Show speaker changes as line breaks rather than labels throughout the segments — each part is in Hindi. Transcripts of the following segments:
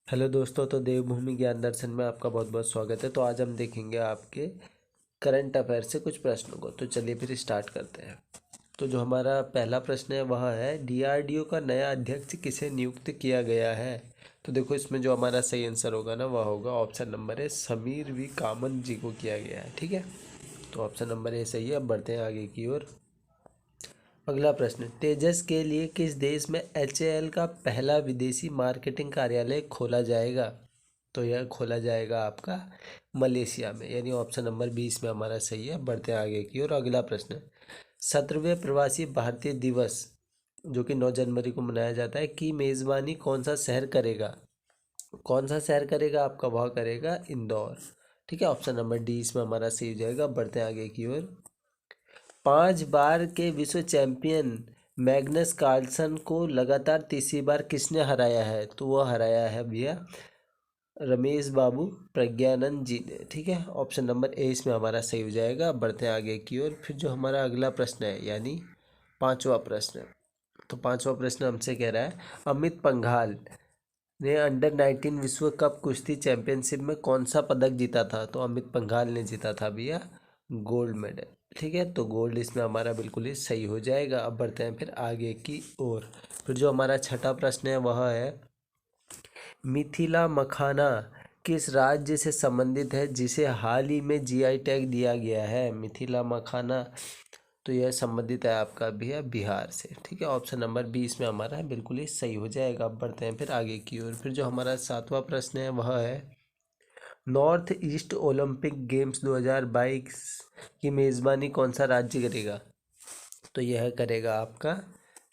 हेलो दोस्तों, तो देवभूमि ज्ञान दर्शन में आपका बहुत बहुत स्वागत है। तो आज हम देखेंगे आपके करंट अफेयर से कुछ प्रश्नों को। तो चलिए फिर स्टार्ट करते हैं। तो जो हमारा पहला प्रश्न है वह है, डीआरडीओ का नया अध्यक्ष किसे नियुक्त किया गया है। तो देखो, इसमें जो हमारा सही आंसर होगा ना, वह होगा option number A, Sameer V Kamath ji को किया गया है। ठीक है, तो ऑप्शन नंबर ए सही है। अब बढ़ते हैं आगे की ओर। अगला प्रश्न, तेजस के लिए किस देश में एचएएल का पहला विदेशी मार्केटिंग कार्यालय खोला जाएगा। तो यह खोला जाएगा आपका मलेशिया में, यानी ऑप्शन नंबर 20 में हमारा सही है। बढ़ते हैं आगे की ओर। अगला प्रश्न, 17वें प्रवासी भारतीय दिवस जो कि 9 जनवरी को मनाया जाता है की मेज़बानी कौन सा शहर करेगा। कौन सा शहर करेगा आपका, वह करेगा इंदौर। ठीक है, ऑप्शन नंबर डी इसमें हमारा सही हो जाएगा। बढ़ते हैं आगे की ओर। 5 बार के विश्व चैंपियन मैग्नस कार्लसन को लगातार तीसरी बार किसने हराया है। तो वह हराया है भैया रमेश बाबू प्रज्ञानंद जी ने। ठीक है, ऑप्शन नंबर ए इसमें हमारा सही हो जाएगा। बढ़ते हैं आगे की ओर। फिर जो हमारा अगला प्रश्न है, यानी पांचवा प्रश्न। तो पांचवा प्रश्न हमसे कह रहा है, अमित पंघाल ने अंडर 19 विश्व कप कुश्ती चैंपियनशिप में कौन सा पदक जीता था। तो अमित पंघाल ने जीता था भैया गोल्ड मेडल। ठीक है, तो गोल्ड इसमें हमारा बिल्कुल ही सही हो जाएगा। अब बढ़ते हैं फिर आगे की ओर। फिर जो हमारा छठा प्रश्न है वह है, मिथिला मखाना किस राज्य से संबंधित है जिसे हाल ही में जीआई टैग दिया गया है। मिथिला मखाना, तो यह संबंधित है आपका भैया बिहार से। ठीक है, ऑप्शन नंबर 20 में हमारा बिल्कुल ही सही हो जाएगा। अब बढ़ते हैं फिर आगे की ओर। फिर जो हमारा सातवां प्रश्न है वह है, नॉर्थ ईस्ट ओलंपिक गेम्स 2022 की मेज़बानी कौन सा राज्य करेगा। तो यह करेगा आपका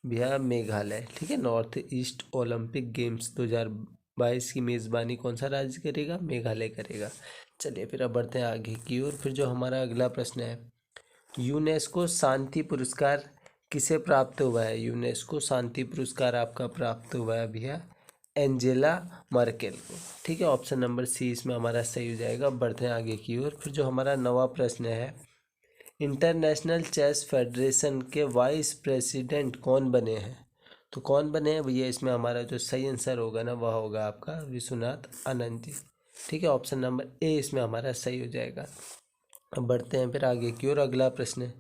भैया मेघालय। ठीक है, नॉर्थ ईस्ट ओलंपिक गेम्स 2022 की मेज़बानी कौन सा राज्य करेगा, मेघालय करेगा। चलिए फिर अब बढ़ते हैं आगे की ओर। फिर जो हमारा अगला प्रश्न है, यूनेस्को शांति पुरस्कार किसे प्राप्त हुआ है। यूनेस्को शांति पुरस्कार आपका प्राप्त हुआ है भैया एंजेला मर्केल को। ठीक है, ऑप्शन नंबर सी इसमें हमारा सही हो जाएगा। बढ़ते हैं आगे की ओर। फिर जो हमारा नवा प्रश्न है, इंटरनेशनल चेस फेडरेशन के वाइस प्रेसिडेंट कौन बने हैं। तो कौन बने हैं भैया, इसमें हमारा जो सही आंसर होगा ना, वह होगा आपका विश्वनाथ आनंद जी। ठीक है, ऑप्शन नंबर ए इसमें हमारा सही हो जाएगा। अब बढ़ते हैं फिर आगे की ओर। अगला प्रश्न,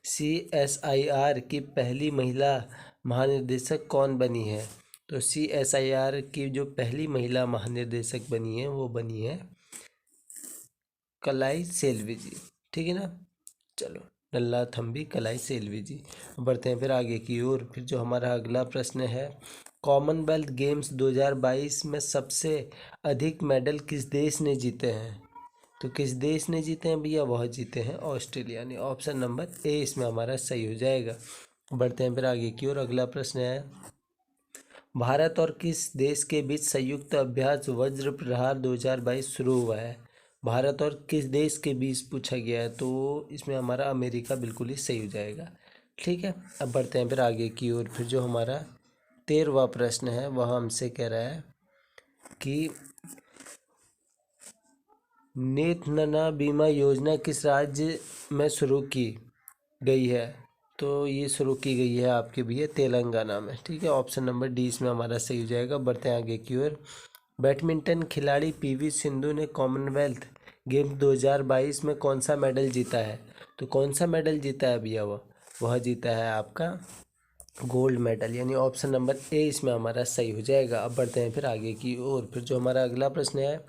CSIR की पहली महिला महानिदेशक कौन बनी है। तो CSIR की जो पहली महिला महानिदेशक बनी है वो बनी है कलाई सेल्वी जी। ठीक है ना, चलो, नल्ला थम्बी कलाई सेल्वी जी। बढ़ते हैं फिर आगे की ओर। फिर जो हमारा अगला प्रश्न है, कॉमनवेल्थ गेम्स 2022 में सबसे अधिक मेडल किस देश ने जीते हैं। तो किस देश ने जीते हैं भैया, वह जीते हैं ऑस्ट्रेलिया ने। ऑप्शन नंबर ए इसमें हमारा सही हो जाएगा। बढ़ते हैं फिर आगे की ओर। अगला प्रश्न है, भारत और किस देश के बीच संयुक्त अभ्यास वज्र प्रहार 2022 शुरू हुआ है। भारत और किस देश के बीच पूछा गया है, तो इसमें हमारा अमेरिका बिल्कुल ही सही हो जाएगा। ठीक है, अब बढ़ते हैं फिर आगे की ओर। फिर जो हमारा 13वां प्रश्न है वह हमसे कह रहा है कि नेतन्ना बीमा योजना किस राज्य में शुरू की गई है। तो ये शुरू की गई है आपके भैया तेलंगाना में। ठीक है, ऑप्शन नंबर डी इसमें हमारा सही हो जाएगा। बढ़ते हैं आगे की ओर। बैडमिंटन खिलाड़ी पीवी सिंधु ने कॉमनवेल्थ गेम्स 2022 में कौन सा मेडल जीता है। तो कौन सा मेडल जीता है भैया, वह जीता है आपका गोल्ड मेडल, यानी ऑप्शन नंबर ए इसमें हमारा सही हो जाएगा। अब बढ़ते हैं फिर आगे की ओर। फिर जो हमारा अगला प्रश्न है,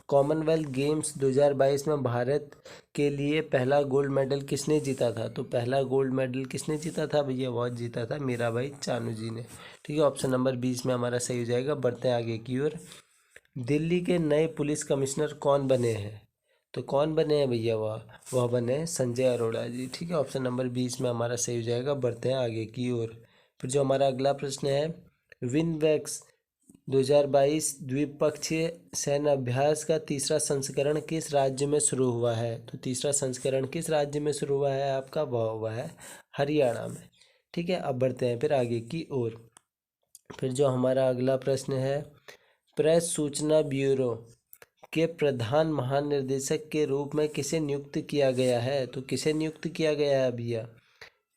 कॉमनवेल्थ गेम्स 2022 में भारत के लिए पहला गोल्ड मेडल किसने जीता था। तो पहला गोल्ड मेडल किसने जीता था भैया, वह जीता था मीराबाई चानू जी ने। ठीक है, ऑप्शन नंबर 20 में हमारा सही हो जाएगा। बढ़ते हैं आगे की ओर। दिल्ली के नए पुलिस कमिश्नर कौन बने हैं। तो कौन बने हैं भैया, वह बने हैं संजय अरोड़ा जी। ठीक है, ऑप्शन नंबर 20 में हमारा सही हो जाएगा। बढ़ते हैं आगे की ओर। फिर जो हमारा अगला प्रश्न है, विनवेक्स 2022 द्विपक्षीय सैन्य अभ्यास का तीसरा संस्करण किस राज्य में शुरू हुआ है। तो तीसरा संस्करण किस राज्य में शुरू हुआ है आपका, वह हुआ है हरियाणा में। ठीक है, अब बढ़ते हैं फिर आगे की ओर। फिर जो हमारा अगला प्रश्न है, प्रेस सूचना ब्यूरो के प्रधान महानिदेशक के रूप में किसे नियुक्त किया गया है। तो किसे नियुक्त किया गया है भैया,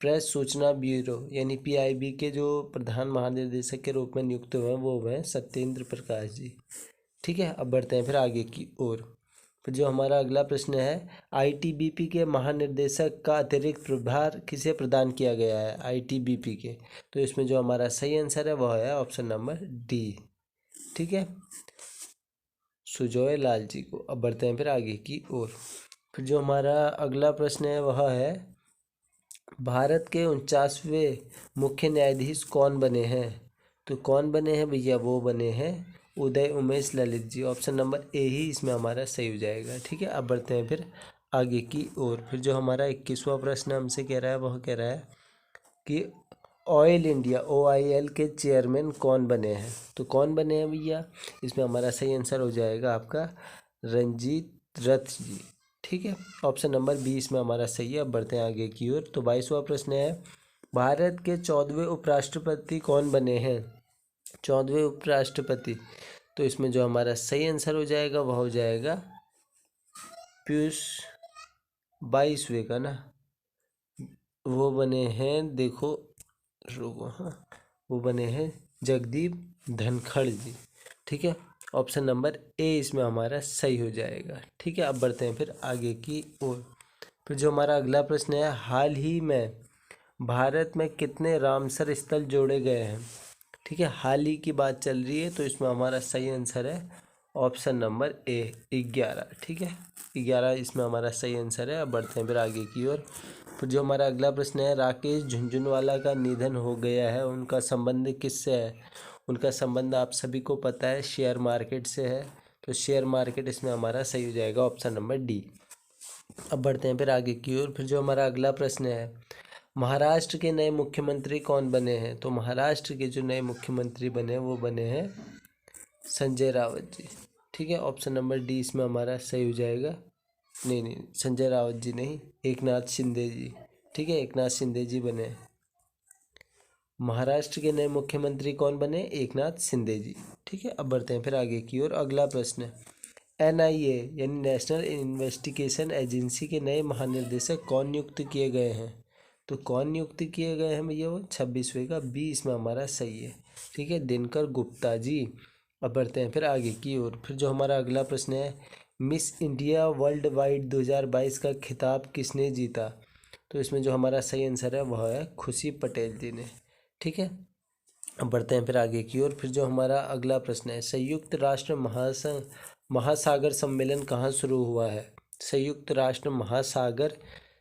प्रेस सूचना ब्यूरो यानी PIB के जो प्रधान महानिदेशक के रूप में नियुक्त हुए हैं वो हुए हैं सत्येंद्र प्रकाश जी। ठीक है, अब बढ़ते हैं फिर आगे की ओर। फिर जो हमारा अगला प्रश्न है, आईटीबीपी के महानिर्देशक का अतिरिक्त प्रभार किसे प्रदान किया गया है, आईटीबीपी के। तो इसमें जो हमारा सही आंसर है वह है ऑप्शन नंबर डी, ठीक है, सुजॉय लाल जी को। अब बढ़ते हैं फिर आगे की ओर। फिर जो हमारा अगला प्रश्न है वह है, भारत के 49वें मुख्य न्यायाधीश कौन बने हैं। तो कौन बने हैं भैया, वो बने हैं उदय उमेश ललित जी। ऑप्शन नंबर ए ही इसमें हमारा सही हो जाएगा, ठीक है। अब बढ़ते हैं फिर आगे की ओर। फिर जो हमारा 21वां प्रश्न हमसे कह रहा है वह कह रहा है कि ऑयल इंडिया OIL के चेयरमैन कौन बने हैं। तो कौन बने हैं भैया, इसमें हमारा सही आंसर हो जाएगा आपका रंजीत रथ जी, ठीक है। ऑप्शन नंबर बी इसमें हमारा सही है। अब बढ़ते हैं आगे की ओर। तो 22वां प्रश्न है, भारत के 14वें उपराष्ट्रपति कौन बने हैं, 14वें उपराष्ट्रपति। तो इसमें जो हमारा सही आंसर हो जाएगा वह हो जाएगा पीयूष, 22वें का ना, वो बने हैं, देखो रुको, हाँ, वो बने हैं जगदीप धनखड़ जी, ठीक है। ऑप्शन नंबर ए इसमें हमारा सही हो जाएगा, ठीक है। अब बढ़ते हैं फिर आगे की ओर। फिर जो हमारा अगला प्रश्न है, हाल ही में भारत में कितने रामसर स्थल जोड़े गए हैं, ठीक है, हाल ही की बात चल रही है। तो इसमें हमारा सही आंसर है ऑप्शन नंबर ए 11, ठीक है, 11 इसमें हमारा सही आंसर है। अब बढ़ते हैं फिर आगे की ओर। फिर जो हमारा अगला प्रश्न है, राकेश झुनझुनवाला का निधन हो गया है, उनका संबंध किससे है। उनका संबंध आप सभी को पता है शेयर मार्केट से है। तो शेयर मार्केट इसमें हमारा सही हो जाएगा, ऑप्शन नंबर डी। अब बढ़ते हैं फिर आगे की ओर। फिर जो हमारा अगला प्रश्न है, महाराष्ट्र के नए मुख्यमंत्री कौन बने हैं। तो महाराष्ट्र के जो नए मुख्यमंत्री बने हैं वो बने हैं संजय राउत जी, ठीक है। ऑप्शन नंबर डी इसमें हमारा सही हो जाएगा। नहीं, संजय राउत जी नहीं, एकनाथ शिंदे जी, ठीक है, एकनाथ शिंदे जी बने। महाराष्ट्र के नए मुख्यमंत्री कौन बने, एकनाथ शिंदे जी, ठीक है। अब बढ़ते हैं फिर आगे की ओर। अगला प्रश्न, NIA यानी नेशनल इन्वेस्टिगेशन एजेंसी के नए महानिर्देशक कौन नियुक्त किए गए हैं। तो कौन नियुक्त किए गए हैं भैया, वो 26वें का बी इसमें हमारा सही है, ठीक है, दिनकर गुप्ता जी। अब बढ़ते हैं फिर आगे की ओर। फिर जो हमारा अगला प्रश्न है, मिस इंडिया वर्ल्ड वाइड 2022 का खिताब किसने जीता। तो इसमें जो हमारा सही आंसर है वह है खुशी पटेल जी ने, ठीक है। अब बढ़ते हैं फिर आगे की ओर। फिर जो हमारा अगला प्रश्न है, संयुक्त राष्ट्र महासागर सम्मेलन कहाँ शुरू हुआ है। संयुक्त राष्ट्र महासागर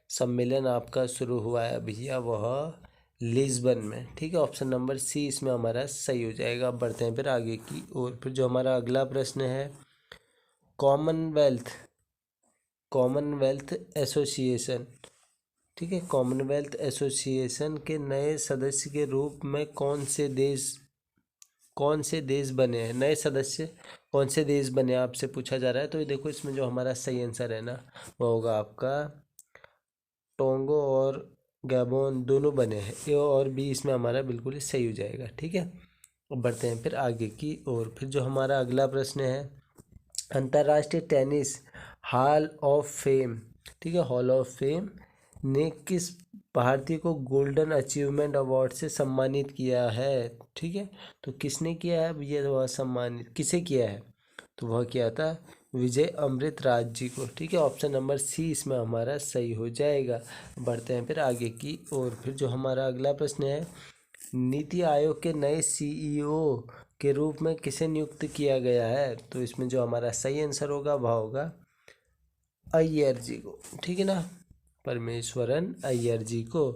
सम्मेलन आपका शुरू हुआ है भैया वह लिस्बन में, ठीक है। ऑप्शन नंबर सी इसमें हमारा सही हो जाएगा। अब बढ़ते हैं फिर आगे की ओर। फिर जो हमारा अगला प्रश्न है, कॉमनवेल्थ एसोसिएशन, ठीक है, कॉमनवेल्थ एसोसिएशन के नए सदस्य के रूप में कौन से देश बने हैं, नए सदस्य कौन से देश बने आपसे पूछा जा रहा है। तो ये देखो इसमें जो हमारा सही आंसर है ना वो होगा आपका टोंगो और गैबोन दोनों बने हैं, ए और बी इसमें हमारा बिल्कुल ही सही हो जाएगा, ठीक है। अब बढ़ते हैं फिर आगे की ओर। फिर जो हमारा अगला प्रश्न है, अंतर्राष्ट्रीय टेनिस हॉल ऑफ फेम, ठीक है, हॉल ऑफ फेम ने किस भारतीय को गोल्डन अचीवमेंट अवार्ड से सम्मानित किया है, ठीक है। तो किसने किया है भैया, वह सम्मानित किसे किया है। तो वह किया था विजय अमृतराज जी को, ठीक है। ऑप्शन नंबर सी इसमें हमारा सही हो जाएगा। बढ़ते हैं फिर आगे की ओर। फिर जो हमारा अगला प्रश्न है, नीति आयोग के नए CEO के रूप में किसे नियुक्त किया गया है। तो इसमें जो हमारा सही आंसर होगा वह होगा अय्यर जी को, ठीक है ना, परमेश्वरन अय्यर जी को।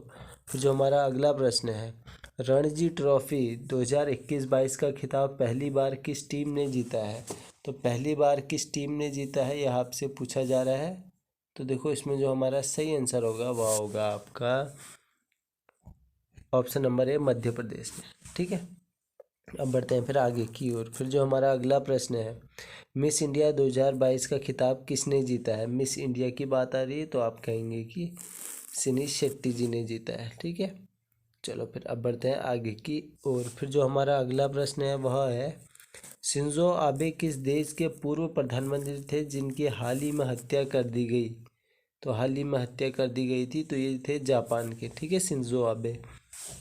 फिर जो हमारा अगला प्रश्न है, रणजी ट्रॉफी 2021-22 का खिताब पहली बार किस टीम ने जीता है। तो पहली बार किस टीम ने जीता है यह आपसे पूछा जा रहा है। तो देखो इसमें जो हमारा सही आंसर होगा वह होगा आपका ऑप्शन नंबर ए मध्य प्रदेश में, ठीक है। अब बढ़ते हैं फिर आगे की ओर। फिर जो हमारा अगला प्रश्न है, मिस इंडिया 2022 का खिताब किसने जीता है। मिस इंडिया की बात आ रही है तो आप कहेंगे कि सिनी शेट्टी जी ने जीता है, ठीक है। चलो फिर अब बढ़ते हैं आगे की ओर। फिर जो हमारा अगला प्रश्न है वह है, शिंजो आबे किस देश के पूर्व प्रधानमंत्री थे जिनकी हाल ही में हत्या कर दी गई। तो हाल ही में हत्या कर दी गई थी, तो ये थे जापान के, ठीक है, शिंजो आबे।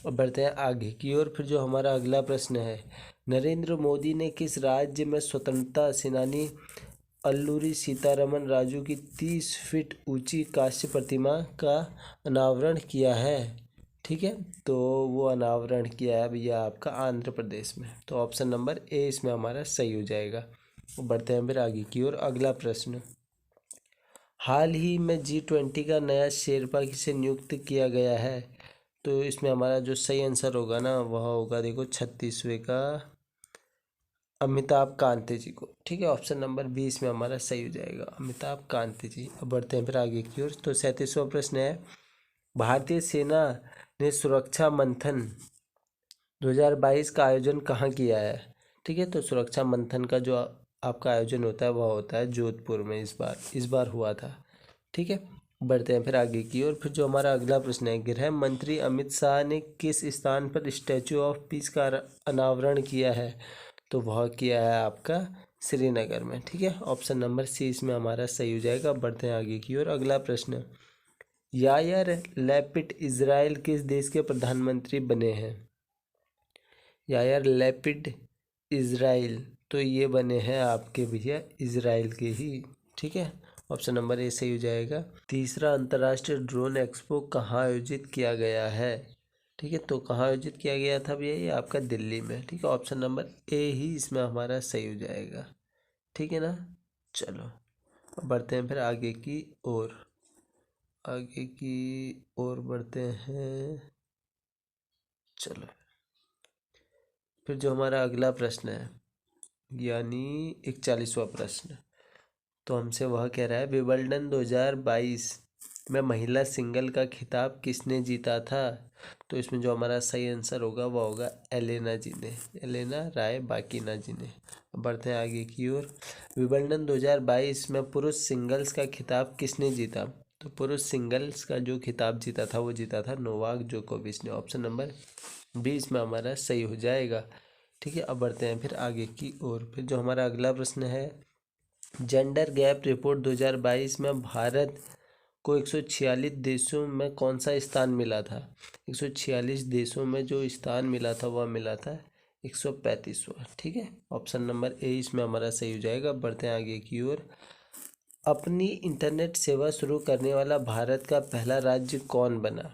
अब बढ़ते हैं आगे की ओर। फिर जो हमारा अगला प्रश्न है, नरेंद्र मोदी ने किस राज्य में स्वतंत्रता सेनानी अल्लूरी सीतारमन राजू की 30 फीट ऊंची कांस्य प्रतिमा का अनावरण किया है? ठीक है, तो वो अनावरण किया है भैया आपका आंध्र प्रदेश में। तो ऑप्शन नंबर ए इसमें हमारा सही हो जाएगा। तो बढ़ते हैं फिर आगे की ओर। अगला प्रश्न, हाल ही में G20 का नया शेरपा किसे नियुक्त किया गया है? तो इसमें हमारा जो सही आंसर होगा ना वह होगा, देखो 36वें का अमिताभ कांत जी को। ठीक है, ऑप्शन नंबर 20 में हमारा सही हो जाएगा, अमिताभ कांत जी। अब बढ़ते हैं फिर आगे की ओर। तो 37वां प्रश्न है, भारतीय सेना ने सुरक्षा मंथन 2022 का आयोजन कहाँ किया है? ठीक है, तो सुरक्षा मंथन का जो आपका आयोजन होता है वह होता है जोधपुर में, इस बार हुआ था। ठीक है, बढ़ते हैं फिर आगे की ओर। फिर जो हमारा अगला प्रश्न है, गृह मंत्री अमित शाह ने किस स्थान पर स्टैचू ऑफ पीस का अनावरण किया है? तो वह किया है आपका श्रीनगर में। ठीक है, ऑप्शन नंबर सी इसमें हमारा सही हो जाएगा। बढ़ते हैं आगे की ओर। अगला प्रश्न, यायर लैपिड इजराइल किस देश के प्रधानमंत्री बने हैं? यायर लैपिड इजराइल, तो ये बने हैं आपके भैया इजराइल के ही। ठीक है, ऑप्शन नंबर ए सही हो जाएगा। तीसरा अंतर्राष्ट्रीय ड्रोन एक्सपो कहाँ आयोजित किया गया है? ठीक है, तो कहाँ आयोजित किया गया था भैया? ये आपका दिल्ली में। ठीक है, ऑप्शन नंबर ए ही इसमें हमारा सही हो जाएगा। ठीक है ना, चलो अब बढ़ते हैं फिर आगे की ओर। आगे की ओर बढ़ते हैं, चलो। फिर जो हमारा अगला प्रश्न है, यानी 41वां प्रश्न, तो हमसे वह कह रहा है, विंबलडन 2022 में महिला सिंगल का खिताब किसने जीता था? तो इसमें जो हमारा सही आंसर होगा वह होगा एलेना जी ने, एलेना रायबाकिना जी ने। बढ़ते हैं आगे की ओर। विंबलडन 2022 में पुरुष सिंगल्स का खिताब किसने जीता? तो पुरुष सिंगल्स का जो खिताब जीता था वो जीता था नोवाक जोकोविच ने। ऑप्शन नंबर 20 में हमारा सही हो जाएगा। ठीक है, अब बढ़ते हैं फिर आगे की ओर। फिर जो हमारा अगला प्रश्न है, जेंडर गैप रिपोर्ट 2022 में भारत को 146 देशों में कौन सा स्थान मिला था? 146 देशों में जो स्थान मिला था वह मिला था 135वां। ठीक है, ऑप्शन नंबर ए इसमें हमारा सही हो जाएगा। बढ़ते हैं आगे की ओर। अपनी इंटरनेट सेवा शुरू करने वाला भारत का पहला राज्य कौन बना?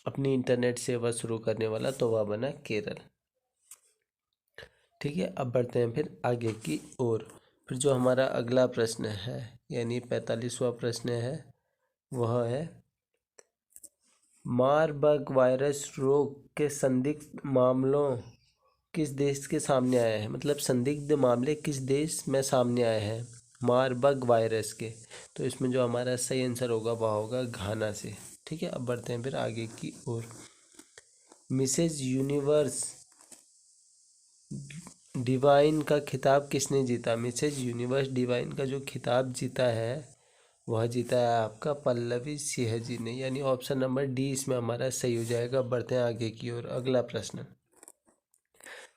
अपनी इंटरनेट सेवा शुरू करने वाला, तो वह बना केरल। ठीक है, अब बढ़ते हैं फिर आगे की ओर। फिर जो हमारा अगला प्रश्न है, यानी 45वां प्रश्न है, वह है, मारबर्ग वायरस रोग के संदिग्ध मामलों किस देश के सामने आए हैं? मतलब संदिग्ध मामले किस देश में सामने आए हैं मारबर्ग वायरस के? तो इसमें जो हमारा सही आंसर होगा वह होगा घाना से। ठीक है, अब बढ़ते हैं फिर आगे की ओर। मिसेज यूनिवर्स डिवाइन का खिताब किसने जीता? मिसेज यूनिवर्स डिवाइन का जो खिताब जीता है वह जीता है आपका पल्लवी सिंह जी ने, यानी ऑप्शन नंबर डी इसमें हमारा सही हो जाएगा। बढ़ते हैं आगे की ओर। अगला प्रश्न,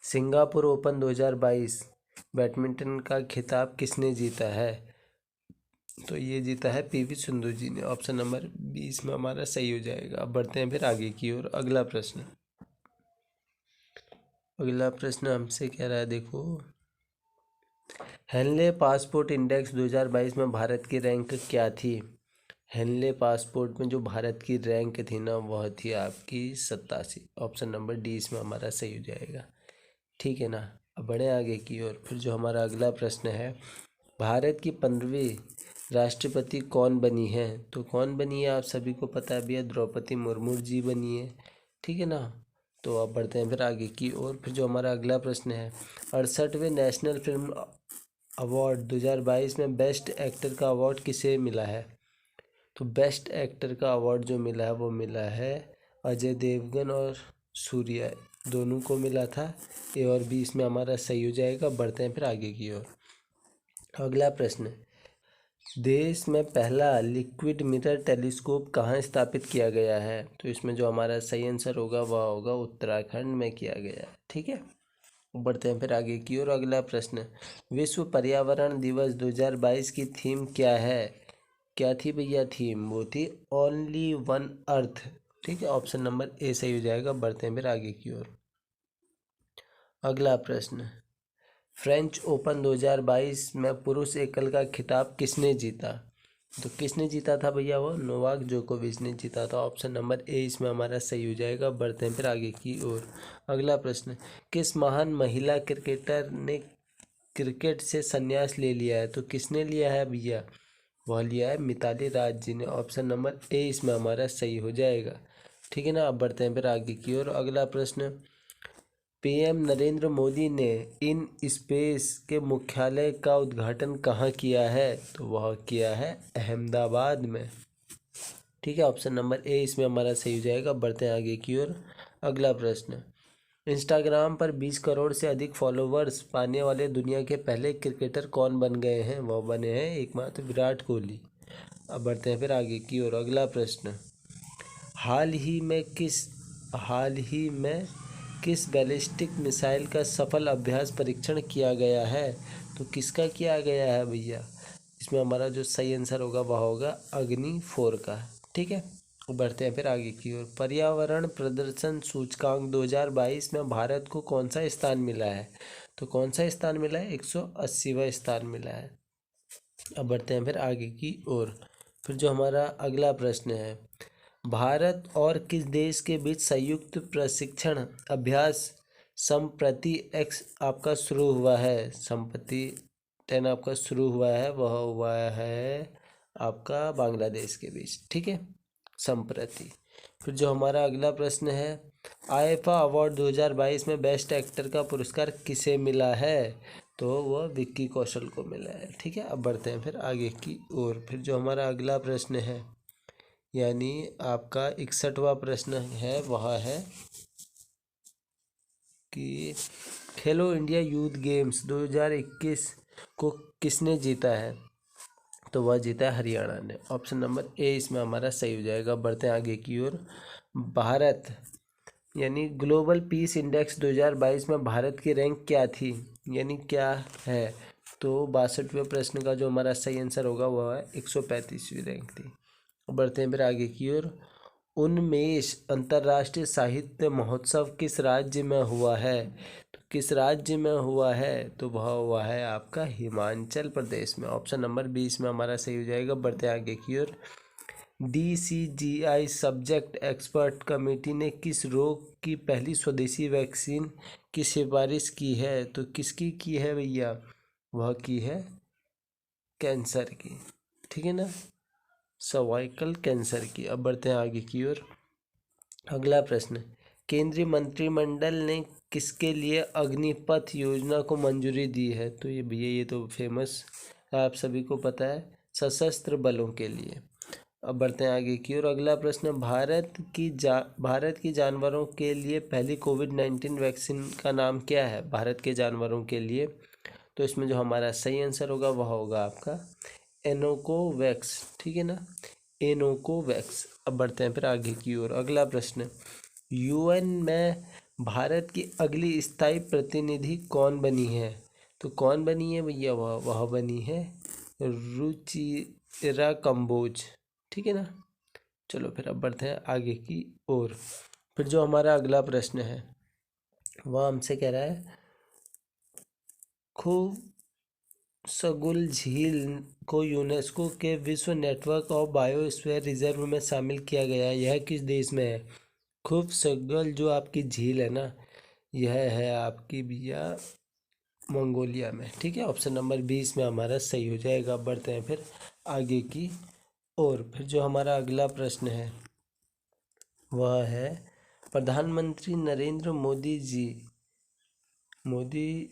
सिंगापुर ओपन 2022 बैडमिंटन का खिताब किसने जीता है? तो ये जीता है पीवी सिंधु जी ने। ऑप्शन नंबर 20 में हमारा सही हो जाएगा। अब बढ़ते हैं फिर आगे की ओर। अगला प्रश्न, अगला प्रश्न हमसे कह रहा है, देखो, हेनले पासपोर्ट इंडेक्स 2022 में भारत की रैंक क्या थी? हेनले पासपोर्ट में जो भारत की रैंक थी ना वह थी आपकी 87। ऑप्शन नंबर डी इसमें हमारा सही हो जाएगा। ठीक है ना, अब बढ़े आगे की ओर। फिर जो हमारा अगला प्रश्न है, भारत की 15वीं राष्ट्रपति कौन बनी है? तो कौन बनी है आप सभी को पता है भैया, द्रौपदी मुर्मू जी बनी है। ठीक है ना, तो अब बढ़ते हैं फिर आगे की ओर। फिर जो हमारा अगला प्रश्न है, 68वें नेशनल फिल्म अवार्ड 2022 में बेस्ट एक्टर का अवार्ड किसे मिला है? तो बेस्ट एक्टर का अवार्ड जो मिला है वो मिला है अजय देवगन और सूर्या, दोनों को मिला था। ए और बी इसमें हमारा सही हो जाएगा। बढ़ते हैं फिर आगे की ओर। अगला प्रश्न, देश में पहला लिक्विड मिरर टेलीस्कोप कहाँ स्थापित किया गया है? तो इसमें जो हमारा सही आंसर होगा वह होगा उत्तराखंड में किया गया है। ठीक है, बढ़ते हैं फिर आगे की ओर। अगला प्रश्न, विश्व पर्यावरण दिवस 2022 की थीम क्या है? क्या थी भैया थीम? वो थी ओनली वन अर्थ। ठीक है, ऑप्शन नंबर ए सही हो जाएगा। बढ़ते हैं फिर आगे की ओर। अगला प्रश्न, फ्रेंच ओपन 2022 में पुरुष एकल का खिताब किसने जीता? तो किसने जीता था भैया? वो नोवाक जोकोविच ने जीता था। ऑप्शन नंबर ए इसमें हमारा सही हो जाएगा। बढ़ते हैं फिर आगे की ओर। अगला प्रश्न, किस महान महिला क्रिकेटर ने क्रिकेट से संन्यास ले लिया है? तो किसने लिया है भैया? वह लिया है मिताली राज जी ने। ऑप्शन नंबर ए इसमें हमारा सही हो जाएगा। ठीक है ना। अब बढ़ते हैं फिर आगे की ओर। अगला प्रश्न, पीएम नरेंद्र मोदी ने इन स्पेस के मुख्यालय का उद्घाटन कहाँ किया है? तो वह किया है अहमदाबाद में। ठीक है, ऑप्शन नंबर ए इसमें हमारा सही हो जाएगा। बढ़ते हैं आगे की ओर। अगला प्रश्न, इंस्टाग्राम पर 20 करोड़ से अधिक फॉलोवर्स पाने वाले दुनिया के पहले क्रिकेटर कौन बन गए हैं? वह बने हैं एकमात्र विराट कोहली। अब बढ़ते हैं फिर आगे की ओर। अगला प्रश्न, हाल ही में किस बैलिस्टिक मिसाइल का सफल अभ्यास परीक्षण किया गया है? तो किसका किया गया है भैया? इसमें हमारा जो सही आंसर होगा वह होगा अग्नि 4 का। ठीक है, बढ़ते हैं फिर आगे की ओर। पर्यावरण प्रदर्शन सूचकांक 2022 में भारत को कौन सा स्थान मिला है? तो कौन सा स्थान मिला है? 180वां स्थान मिला है। अब बढ़ते हैं फिर आगे की ओर। फिर जो हमारा अगला प्रश्न है, भारत और किस देश के बीच संयुक्त प्रशिक्षण अभ्यास संप्रति एक्स आपका शुरू हुआ है? संप्रति 10 आपका शुरू हुआ है, वह हुआ है आपका बांग्लादेश के बीच। ठीक है, संप्रति। फिर जो हमारा अगला प्रश्न है, आईफा अवार्ड 2022 में बेस्ट एक्टर का पुरस्कार किसे मिला है? तो वह विक्की कौशल को मिला है। ठीक है, अब बढ़ते हैं फिर आगे की ओर। फिर जो हमारा अगला प्रश्न है, यानी आपका 61वां प्रश्न है, वह है कि खेलो इंडिया यूथ गेम्स 2021 को किसने जीता है? तो वह जीता है हरियाणा ने। ऑप्शन नंबर ए इसमें हमारा सही हो जाएगा। बढ़ते हैं आगे की ओर। भारत यानी ग्लोबल पीस इंडेक्स 2022 में भारत की रैंक क्या थी, यानी क्या है? तो 62वें प्रश्न का जो हमारा सही आंसर होगा वह है 135वीं रैंक थी। बढ़ते हैं फिर आगे की ओर। उन्मेष अंतर्राष्ट्रीय साहित्य महोत्सव किस राज्य में हुआ है? तो किस राज्य में हुआ है? तो वह हुआ है आपका हिमाचल प्रदेश में। ऑप्शन नंबर 20 में हमारा सही हो जाएगा। बढ़ते हैं आगे की ओर। DCGI सब्जेक्ट एक्सपर्ट कमेटी ने किस रोग की पहली स्वदेशी वैक्सीन की सिफारिश की है? तो किसकी की है भैया? वह की है कैंसर की। ठीक है ना, सर्वाइकल कैंसर की। अब बढ़ते हैं आगे की ओर। अगला प्रश्न, केंद्रीय मंत्रिमंडल ने किसके लिए अग्निपथ योजना को मंजूरी दी है? तो ये भैया ये तो फेमस आप सभी को पता है, सशस्त्र बलों के लिए। अब बढ़ते हैं आगे की ओर। अगला प्रश्न, भारत की जानवरों के लिए पहली कोविड-19 वैक्सीन का नाम क्या है? भारत के जानवरों के लिए। तो इसमें जो हमारा सही आंसर होगा वह होगा आपका एनोकोवैक्स। ठीक है ना, एनोकोवैक्स। अब बढ़ते हैं फिर आगे की ओर। अगला प्रश्न, UN में भारत की अगली स्थायी प्रतिनिधि कौन बनी है? तो कौन बनी है भैया? वह बनी है रुचिरा कंबोज। ठीक है ना, चलो फिर अब बढ़ते हैं आगे की ओर। फिर जो हमारा अगला प्रश्न है वह हमसे कह रहा है, खूबसगुल झील को यूनेस्को के विश्व नेटवर्क ऑफ बायोस्फीयर रिजर्व में शामिल किया गया है। यह किस देश में है? खूबसगुल जो आपकी झील है ना, यह है आपकी भैया मंगोलिया में। ठीक है, ऑप्शन नंबर 20 में हमारा सही हो जाएगा। बढ़ते हैं फिर आगे की ओर। फिर जो हमारा अगला प्रश्न है वह है, प्रधानमंत्री नरेंद्र मोदी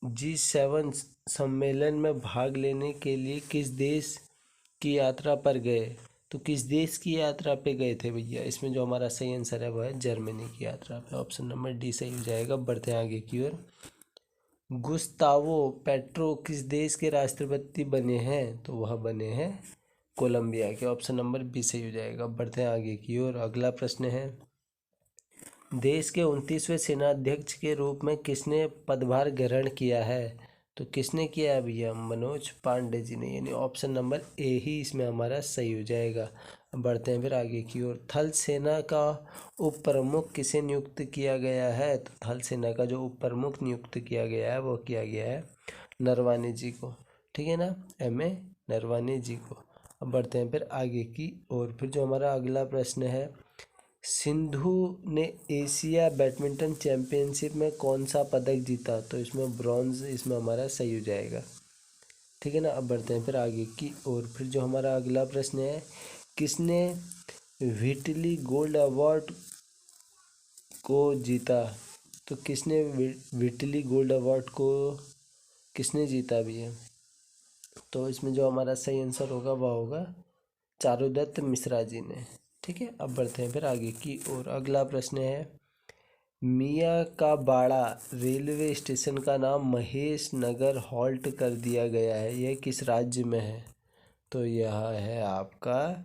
G7 सम्मेलन में भाग लेने के लिए किस देश की यात्रा पर गए? तो किस देश की यात्रा पे गए थे भैया? इसमें जो हमारा सही आंसर है वह है जर्मनी की यात्रा पे। ऑप्शन नंबर डी सही हो जाएगा। बढ़ते हैं आगे की ओर। गुस्तावो पेट्रो किस देश के राष्ट्रपति बने हैं? तो वह बने हैं कोलंबिया के। ऑप्शन नंबर बी सही हो जाएगा। बढ़ते हैं आगे की ओर। अगला प्रश्न है, देश के 29वें सेनाध्यक्ष के रूप में किसने पदभार ग्रहण किया है? तो किसने किया है भैया? मनोज पांडे जी ने, यानी ऑप्शन नंबर ए ही इसमें हमारा सही हो जाएगा। बढ़ते हैं फिर आगे की ओर। थल सेना का उप प्रमुख किसे नियुक्त किया गया है? तो थल सेना का जो उप प्रमुख नियुक्त किया गया है वो किया गया है नरवाने जी को, ठीक है ना, M.A. नरवाने जी को। अब बढ़ते हैं फिर आगे की ओर। फिर जो हमारा अगला प्रश्न है, सिंधु ने एशिया बैडमिंटन चैंपियनशिप में कौन सा पदक जीता? तो इसमें ब्रॉन्ज इसमें हमारा सही हो जाएगा, ठीक है ना। अब बढ़ते हैं फिर आगे की ओर। फिर जो हमारा अगला प्रश्न है, किसने व्हिटली गोल्ड अवार्ड को जीता? तो किसने व्हिटली गोल्ड अवार्ड को किसने जीता भी है? तो इसमें जो हमारा सही आंसर होगा वह होगा चारुदत्त मिश्रा जी ने, ठीक है। अब बढ़ते हैं फिर आगे की ओर। अगला प्रश्न है, मियाँ का बाड़ा रेलवे स्टेशन का नाम महेश नगर हॉल्ट कर दिया गया है, यह किस राज्य में है? तो यह है आपका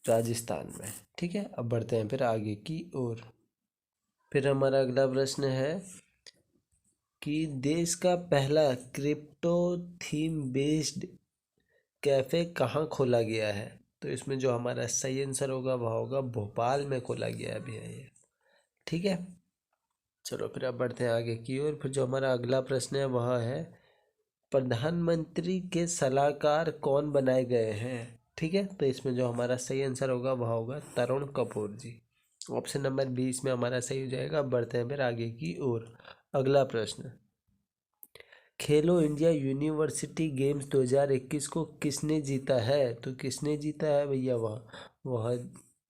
राजस्थान में, ठीक है। अब बढ़ते हैं फिर आगे की ओर। फिर हमारा अगला प्रश्न है कि देश का पहला क्रिप्टो थीम बेस्ड कैफ़े कहाँ खोला गया है? तो इसमें जो हमारा सही आंसर होगा वह होगा भोपाल में खोला गया भी है ये, ठीक है। चलो फिर अब बढ़ते हैं आगे की ओर। फिर जो हमारा अगला प्रश्न है वह है, प्रधानमंत्री के सलाहकार कौन बनाए गए हैं? ठीक है, तो इसमें जो हमारा सही आंसर होगा वह होगा तरुण कपूर जी। ऑप्शन नंबर 20 में हमारा सही हो जाएगा। अब बढ़ते हैं फिर आगे की ओर। अगला प्रश्न, खेलो इंडिया यूनिवर्सिटी गेम्स 2021 को किसने जीता है? तो किसने जीता है भैया? वह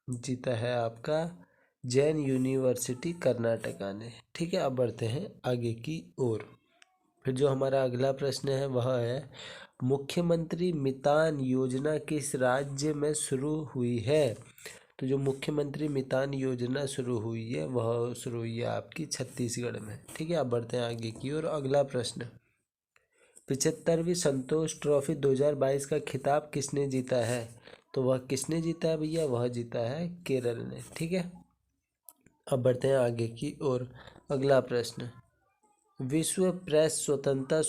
जीता है आपका जैन यूनिवर्सिटी कर्नाटका ने, ठीक है। अब बढ़ते हैं आगे की ओर। फिर जो हमारा अगला प्रश्न है वह है, मुख्यमंत्री मितान योजना किस राज्य में शुरू हुई है? तो जो मुख्यमंत्री मितान योजना शुरू हुई है वह शुरू हुई है आपकी छत्तीसगढ़ में, ठीक है। अब बढ़ते हैं आगे की ओर। अगला प्रश्न, 75वीं संतोष ट्रॉफी 2022 का खिताब किसने जीता है? तो वह किसने जीता है भैया? वह जीता है केरल ने, ठीक है। अब बढ़ते हैं आगे की ओर। अगला प्रश्न, विश्व प्रेस स्वतंत्रता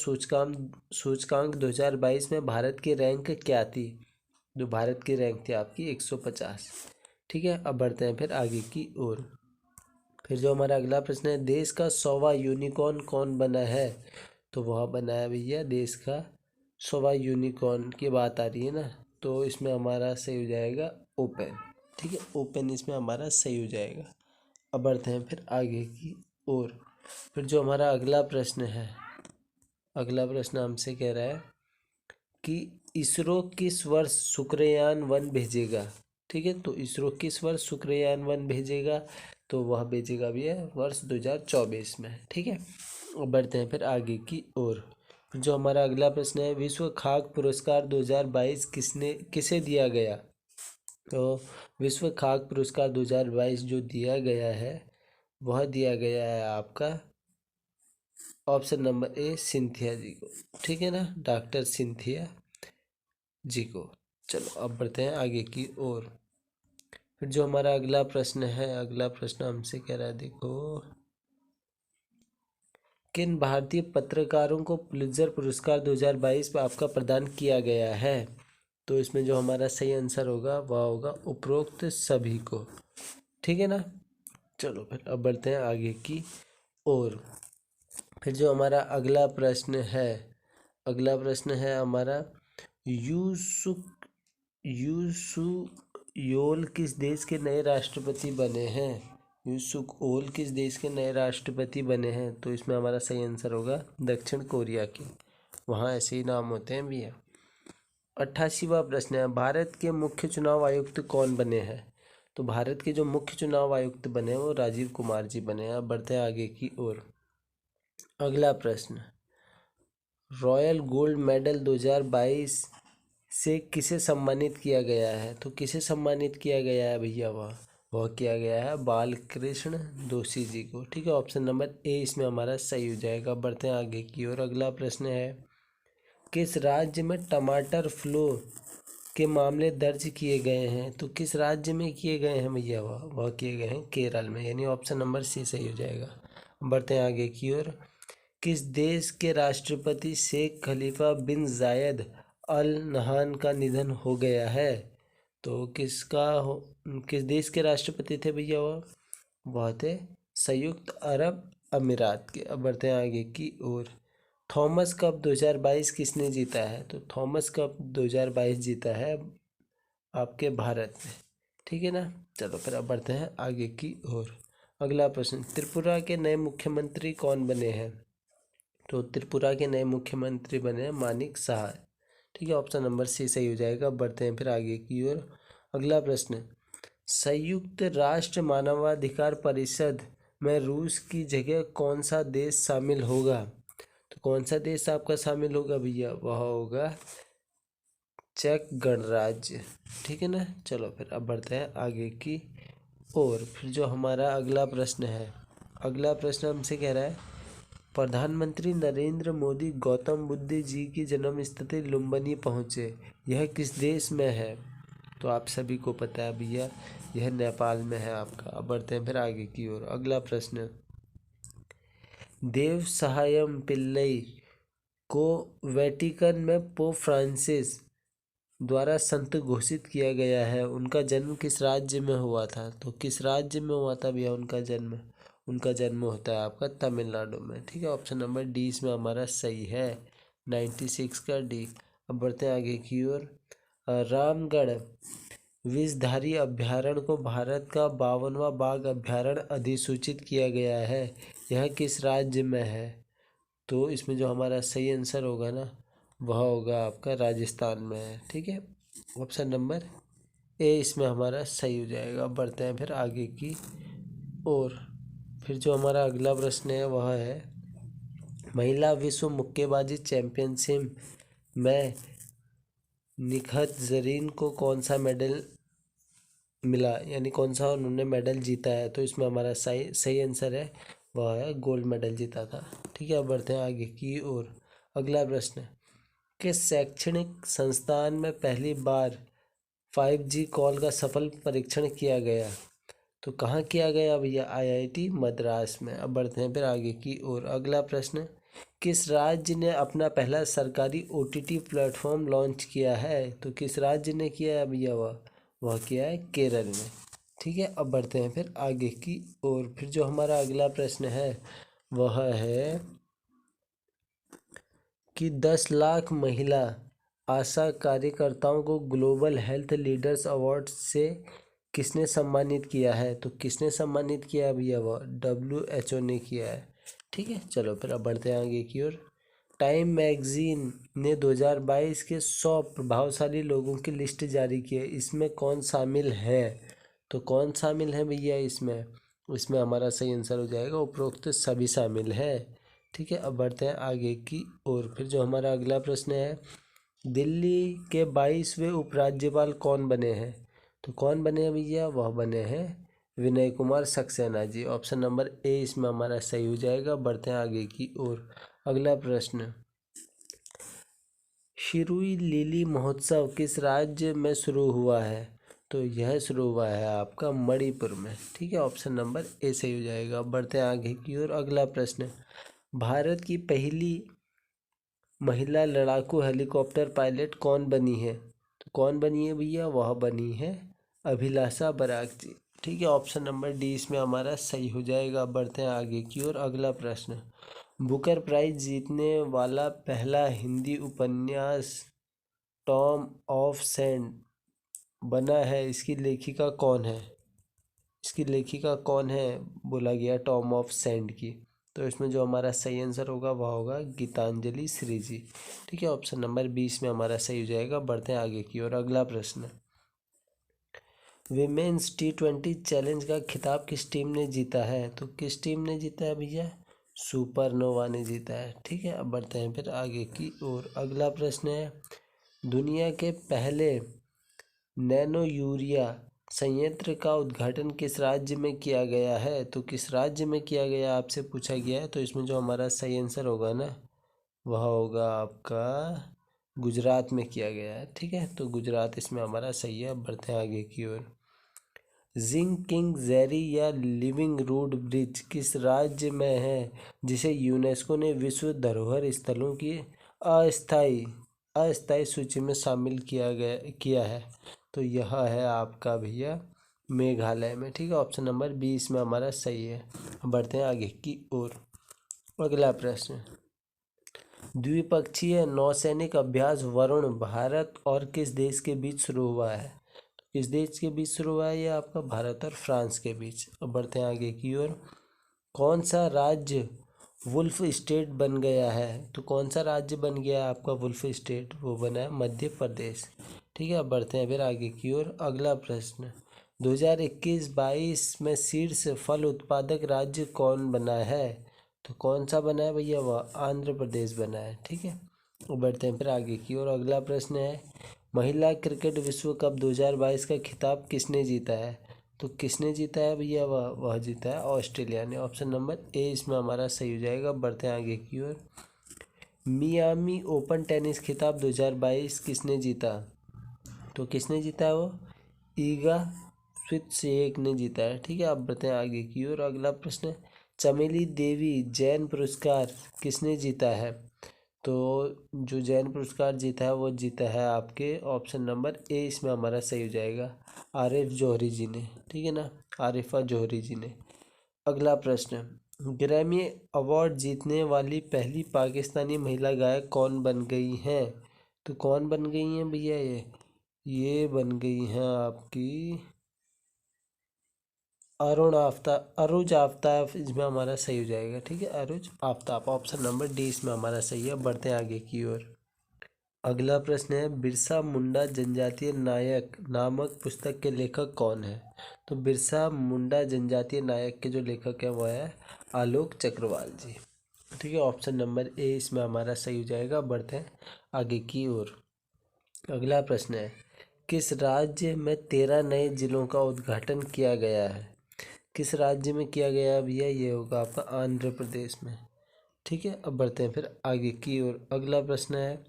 सूचकांक 2022 में भारत की रैंक क्या थी? जो भारत की रैंक थी आपकी 150, ठीक है। अब बढ़ते हैं फिर आगे की ओर। फिर जो हमारा अगला प्रश्न है, देश का 100वां यूनिकॉर्न कौन बना है? तो वह बना है भैया देश का 100वां यूनिकॉर्न की बात आ रही है ना, तो इसमें हमारा सही हो जाएगा ओपन, ठीक है। ओपन इसमें हमारा सही हो जाएगा। अब बढ़ते हैं फिर आगे की ओर। फिर जो हमारा अगला प्रश्न है, अगला प्रश्न हमसे कह रहा है कि इसरो किस वर्ष शुक्रयान 1 भेजेगा? ठीक है, तो इसरो किस वर्ष शुक्रयान 1 भेजेगा? तो वह भेजेगा भी है वर्ष 2024 में, ठीक है। अब बढ़ते हैं फिर आगे की ओर। जो हमारा अगला प्रश्न है, विश्व खाद्य पुरस्कार 2022 किसे दिया गया? तो विश्व खाद्य पुरस्कार 2022 जो दिया गया है वह दिया गया है आपका ऑप्शन नंबर ए सिंथिया जी को, ठीक है ना, डॉक्टर सिंथिया जी को। चलो अब बढ़ते हैं आगे की ओर। फिर जो हमारा अगला प्रश्न है, अगला प्रश्न हमसे कह रहा है, देखो, किन भारतीय पत्रकारों को पुलित्जर पुरस्कार 2022 में आपका प्रदान किया गया है? तो इसमें जो हमारा सही आंसर होगा वह होगा उपरोक्त सभी को, ठीक है ना। चलो फिर अब बढ़ते हैं आगे की ओर। फिर जो हमारा अगला प्रश्न है, अगला प्रश्न है हमारा, यूसुक यूसुयोल किस देश के नए राष्ट्रपति बने हैं? यूसुक किस देश के नए राष्ट्रपति बने हैं? तो इसमें हमारा सही आंसर होगा दक्षिण कोरिया के, वहाँ ऐसे ही नाम होते हैं भैया। 88वां प्रश्न है, भारत के मुख्य चुनाव आयुक्त कौन बने हैं? तो भारत के जो मुख्य चुनाव आयुक्त बने हैं वो राजीव कुमार जी बने हैं। अब बढ़ते हैं आगे की ओर। अगला प्रश्न, रॉयल गोल्ड मेडल 2022 से किसे सम्मानित किया गया है? तो किसे सम्मानित किया गया है भैया? वह किया गया है बालकृष्ण दोषी जी को, ठीक है। ऑप्शन नंबर ए इसमें हमारा सही हो जाएगा। बढ़ते हैं आगे की ओर। अगला प्रश्न है, किस राज्य में टमाटर फ्लो के मामले दर्ज किए गए हैं? तो किस राज्य में किए गए हैं भैया? वह किए गए हैं केरल में, यानी ऑप्शन नंबर सी सही हो जाएगा। बढ़ते हैं आगे की ओर। किस देश के राष्ट्रपति शेख खलीफा बिन जायद अल नहान का निधन हो गया है? तो किस देश के राष्ट्रपति थे भैया वह थे संयुक्त अरब अमीरात के। अब बढ़ते हैं आगे की ओर। थॉमस कप 2022 किसने जीता है? तो थॉमस कप 2022 जीता है आपके भारत में, ठीक है ना। चलो फिर अब बढ़ते हैं आगे की ओर। अगला प्रश्न, त्रिपुरा के नए मुख्यमंत्री कौन बने हैं? तो त्रिपुरा के नए मुख्यमंत्री बने हैं मानिक साह, ठीक है। ऑप्शन नंबर सी सही हो जाएगा। बढ़ते हैं फिर आगे की ओर। अगला प्रश्न, संयुक्त राष्ट्र मानवाधिकार परिषद में रूस की जगह कौन सा देश शामिल होगा? तो कौन सा देश आपका शामिल होगा भैया? वह होगा चेक गणराज्य, ठीक है ना। चलो फिर अब बढ़ते हैं आगे की ओर। फिर जो हमारा अगला प्रश्न है, अगला प्रश्न हमसे कह रहा है, प्रधानमंत्री नरेंद्र मोदी गौतम बुद्ध जी की जन्मस्थली लुम्बिनी पहुँचे, यह किस देश में है? तो आप सभी को पता है भैया, यह नेपाल में है आपका। अब बढ़ते हैं फिर आगे की ओर। अगला प्रश्न, देव सहायम पिल्लई को वेटिकन में पोप फ्रांसिस द्वारा संत घोषित किया गया है। उनका जन्म किस राज्य में हुआ था? तो किस राज्य में हुआ था भैया उनका जन्म? उनका जन्म होता है आपका तमिलनाडु में, ठीक है। ऑप्शन नंबर डी इसमें हमारा सही है, 96 का डी। अब बढ़ते हैं आगे की ओर। रामगढ़ विषधारी अभयारण्य को भारत का 52वां बाघ अभयारण्य अधिसूचित किया गया है, यह किस राज्य में है? तो इसमें जो हमारा सही आंसर होगा ना, वह होगा आपका राजस्थान में है, ठीक है। ऑप्शन नंबर ए इसमें हमारा सही हो जाएगा। बढ़ते हैं फिर आगे की ओर। फिर जो हमारा अगला प्रश्न है वह है, महिला विश्व मुक्केबाजी चैंपियनशिप में निखत जरीन को कौन सा मेडल मिला, यानी कौन सा उन्होंने मेडल जीता है? तो इसमें हमारा सही आंसर है, वह है गोल्ड मेडल जीता था, ठीक है। अब बढ़ते हैं आगे की ओर। अगला प्रश्न, किस शैक्षणिक संस्थान में पहली बार 5G कॉल का सफल परीक्षण किया गया? तो कहाँ किया गया भैया? IIT मद्रास में। अब बढ़ते हैं फिर आगे की ओर। अगला प्रश्न, किस राज्य ने अपना पहला सरकारी OTT प्लेटफॉर्म लॉन्च किया है? तो किस राज्य ने किया है भैया? वह किया है केरल में, ठीक है। अब बढ़ते हैं फिर आगे की ओर। फिर जो हमारा अगला प्रश्न है वह है कि 10 लाख महिला आशा कार्यकर्ताओं को ग्लोबल हेल्थ लीडर्स अवार्ड से किसने सम्मानित किया है? तो किसने सम्मानित किया है भैया? वह WHO ने किया है, ठीक है। चलो फिर अब बढ़ते हैं आगे की ओर। टाइम मैगजीन ने 2022 के 100 प्रभावशाली लोगों की लिस्ट जारी की है, इसमें कौन शामिल है? तो कौन शामिल है भैया इसमें? इसमें हमारा सही आंसर हो जाएगा उपरोक्त सभी शामिल है, ठीक है। अब बढ़ते हैं आगे की ओर। फिर जो हमारा अगला प्रश्न है, दिल्ली के 22वें उपराज्यपाल कौन बने हैं? तो कौन बने हैं भैया? वह बने हैं विनय कुमार सक्सेना जी। ऑप्शन नंबर ए इसमें हमारा सही हो जाएगा। बढ़ते हैं आगे की ओर। अगला प्रश्न, शिरुई लिली महोत्सव किस राज्य में शुरू हुआ है? तो यह शुरू हुआ है आपका मणिपुर में, ठीक है। ऑप्शन नंबर ए सही हो जाएगा। बढ़ते हैं आगे की ओर। अगला प्रश्न, भारत की पहली महिला लड़ाकू हेलीकॉप्टर पायलट कौन बनी है? तो कौन बनी है भैया? वह बनी है अभिलाषा बराक जी, ठीक है। ऑप्शन नंबर डी इसमें हमारा सही हो जाएगा। बढ़ते हैं आगे की ओर। अगला प्रश्न, बुकर प्राइज जीतने वाला पहला हिंदी उपन्यास टॉम ऑफ सेंड बना है, इसकी लेखिका कौन है? इसकी लेखिका कौन है बोला गया टॉम ऑफ सेंड की? तो इसमें जो हमारा सही आंसर होगा वह होगा गीतांजलि श्री जी, ठीक है। ऑप्शन नंबर 20 में हमारा सही हो जाएगा। बढ़ते हैं आगे की ओर। अगला प्रश्न, विमेंस T20 चैलेंज का खिताब किस टीम ने जीता है? तो किस टीम ने जीता है भैया? सुपरनोवा ने जीता है, ठीक है। अब बढ़ते हैं फिर आगे की ओर। अगला प्रश्न है, दुनिया के पहले नैनो यूरिया संयंत्र का उद्घाटन किस राज्य में किया गया है? तो किस राज्य में किया गया आपसे पूछा गया है। तो इसमें जो हमारा सही आंसर होगा ना, वह होगा आपका गुजरात में किया गया है, ठीक है। तो गुजरात इसमें हमारा सही है। अब बढ़ते हैं आगे की ओर। जिंग किंग जेरी या लिविंग रूट ब्रिज किस राज्य में है जिसे यूनेस्को ने विश्व धरोहर स्थलों की अस्थायी सूची में शामिल किया है? तो यह है आपका भैया मेघालय में। ठीक है, ऑप्शन नंबर बी इसमें हमारा सही है। अब बढ़ते हैं आगे की ओर। अगला प्रश्न, द्विपक्षीय नौसैनिक अभ्यास वरुण भारत और किस देश के बीच शुरू हुआ है? किस देश के बीच शुरू हुआ है? ये आपका भारत और फ्रांस के बीच। अब बढ़ते हैं आगे की ओर। कौन सा राज्य वुल्फ स्टेट बन गया है? तो कौन सा राज्य बन गया है आपका वुल्फ स्टेट? वो बना है मध्य प्रदेश। ठीक है, अब बढ़ते हैं फिर आगे की ओर। अगला प्रश्न, 2021-22 में शीर्ष फल उत्पादक राज्य कौन बना है? तो कौन सा बना है भैया? वह आंध्र प्रदेश बना है। ठीक है, अब बढ़ते हैं फिर आगे की ओर। अगला प्रश्न है, महिला क्रिकेट विश्व कप 2022 का खिताब किसने जीता है? तो किसने जीता है भैया? वह जीता है ऑस्ट्रेलिया ने। ऑप्शन नंबर ए इसमें हमारा सही हो जाएगा। बढ़ते हैं आगे की ओर। मियामी ओपन टेनिस खिताब 2022 किसने जीता? तो किसने जीता है? वो ईगा स्वित्सेक ने जीता है। ठीक है, अब बढ़ते हैं आगे की ओर। अगला प्रश्न, चमेली देवी जैन पुरस्कार किसने जीता है? तो जो जैन पुरस्कार जीता है वो जीता है आपके ऑप्शन नंबर ए इसमें हमारा सही हो जाएगा, आरिफ जौहरी जी ने। ठीक है ना, आरिफा जौहरी जी ने। अगला प्रश्न, ग्रैमी अवार्ड जीतने वाली पहली पाकिस्तानी महिला गायक कौन बन गई हैं? तो कौन बन गई हैं भैया? ये बन गई हैं आपकी अरुज आफ्ताब इसमें हमारा सही हो जाएगा। ठीक है, अरुज आफ्ताब, ऑप्शन नंबर डी इसमें हमारा सही है। बढ़ते हैं आगे की ओर। अगला प्रश्न है, बिरसा मुंडा जनजातीय नायक नामक पुस्तक के लेखक कौन है? तो बिरसा मुंडा जनजातीय नायक के जो लेखक है वो है आलोक चक्रवाल जी। ठीक है, ऑप्शन नंबर ए इसमें हमारा सही हो जाएगा। बढ़ते हैं आगे की ओर। अगला प्रश्न है, किस राज्य में 13 नए जिलों का उद्घाटन किया गया है? किस राज्य में किया गया है भैया? ये होगा आपका आंध्र प्रदेश में। ठीक है, अब बढ़ते हैं फिर आगे की ओर। अगला प्रश्न है,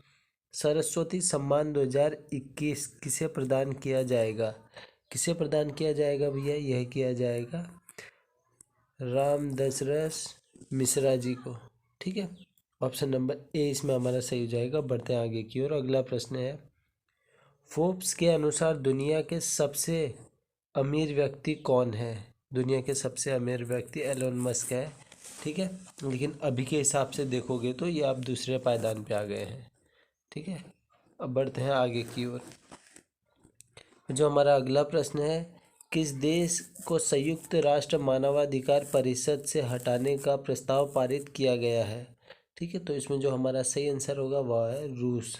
सरस्वती सम्मान 2021 किसे प्रदान किया जाएगा? किसे प्रदान किया जाएगा भैया? यह किया जाएगा राम दशरथ मिश्रा जी को। ठीक है, ऑप्शन नंबर ए इसमें हमारा सही हो जाएगा। बढ़ते हैं आगे की ओर। अगला प्रश्न है, फोर्ब्स के अनुसार दुनिया के सबसे अमीर व्यक्ति कौन है? दुनिया के सबसे अमीर व्यक्ति एलोन मस्क है। ठीक है, लेकिन अभी के हिसाब से देखोगे तो ये आप दूसरे पायदान पे आ गए हैं। ठीक है, अब बढ़ते हैं आगे की ओर। जो हमारा अगला प्रश्न है, किस देश को संयुक्त राष्ट्र मानवाधिकार परिषद से हटाने का प्रस्ताव पारित किया गया है? ठीक है, तो इसमें जो हमारा सही आंसर होगा वह है रूस।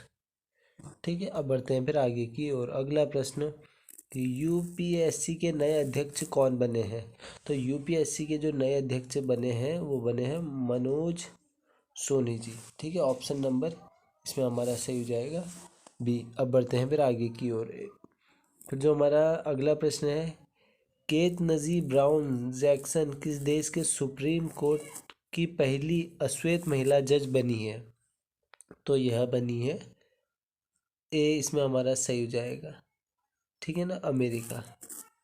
ठीक है, अब बढ़ते हैं फिर आगे की ओर। अगला प्रश्न, यूपीएससी के नए अध्यक्ष कौन बने हैं? तो यूपीएससी के जो नए अध्यक्ष बने हैं वो बने हैं मनोज सोनी जी। ठीक है, ऑप्शन नंबर इसमें हमारा सही हो जाएगा बी। अब बढ़ते हैं फिर आगे की ओर। फिर जो हमारा अगला प्रश्न है, केतनजी ब्राउन जैक्सन किस देश के सुप्रीम कोर्ट की पहली अश्वेत महिला जज बनी है? तो यह बनी है ए इसमें हमारा सही हो जाएगा। ठीक है ना, अमेरिका।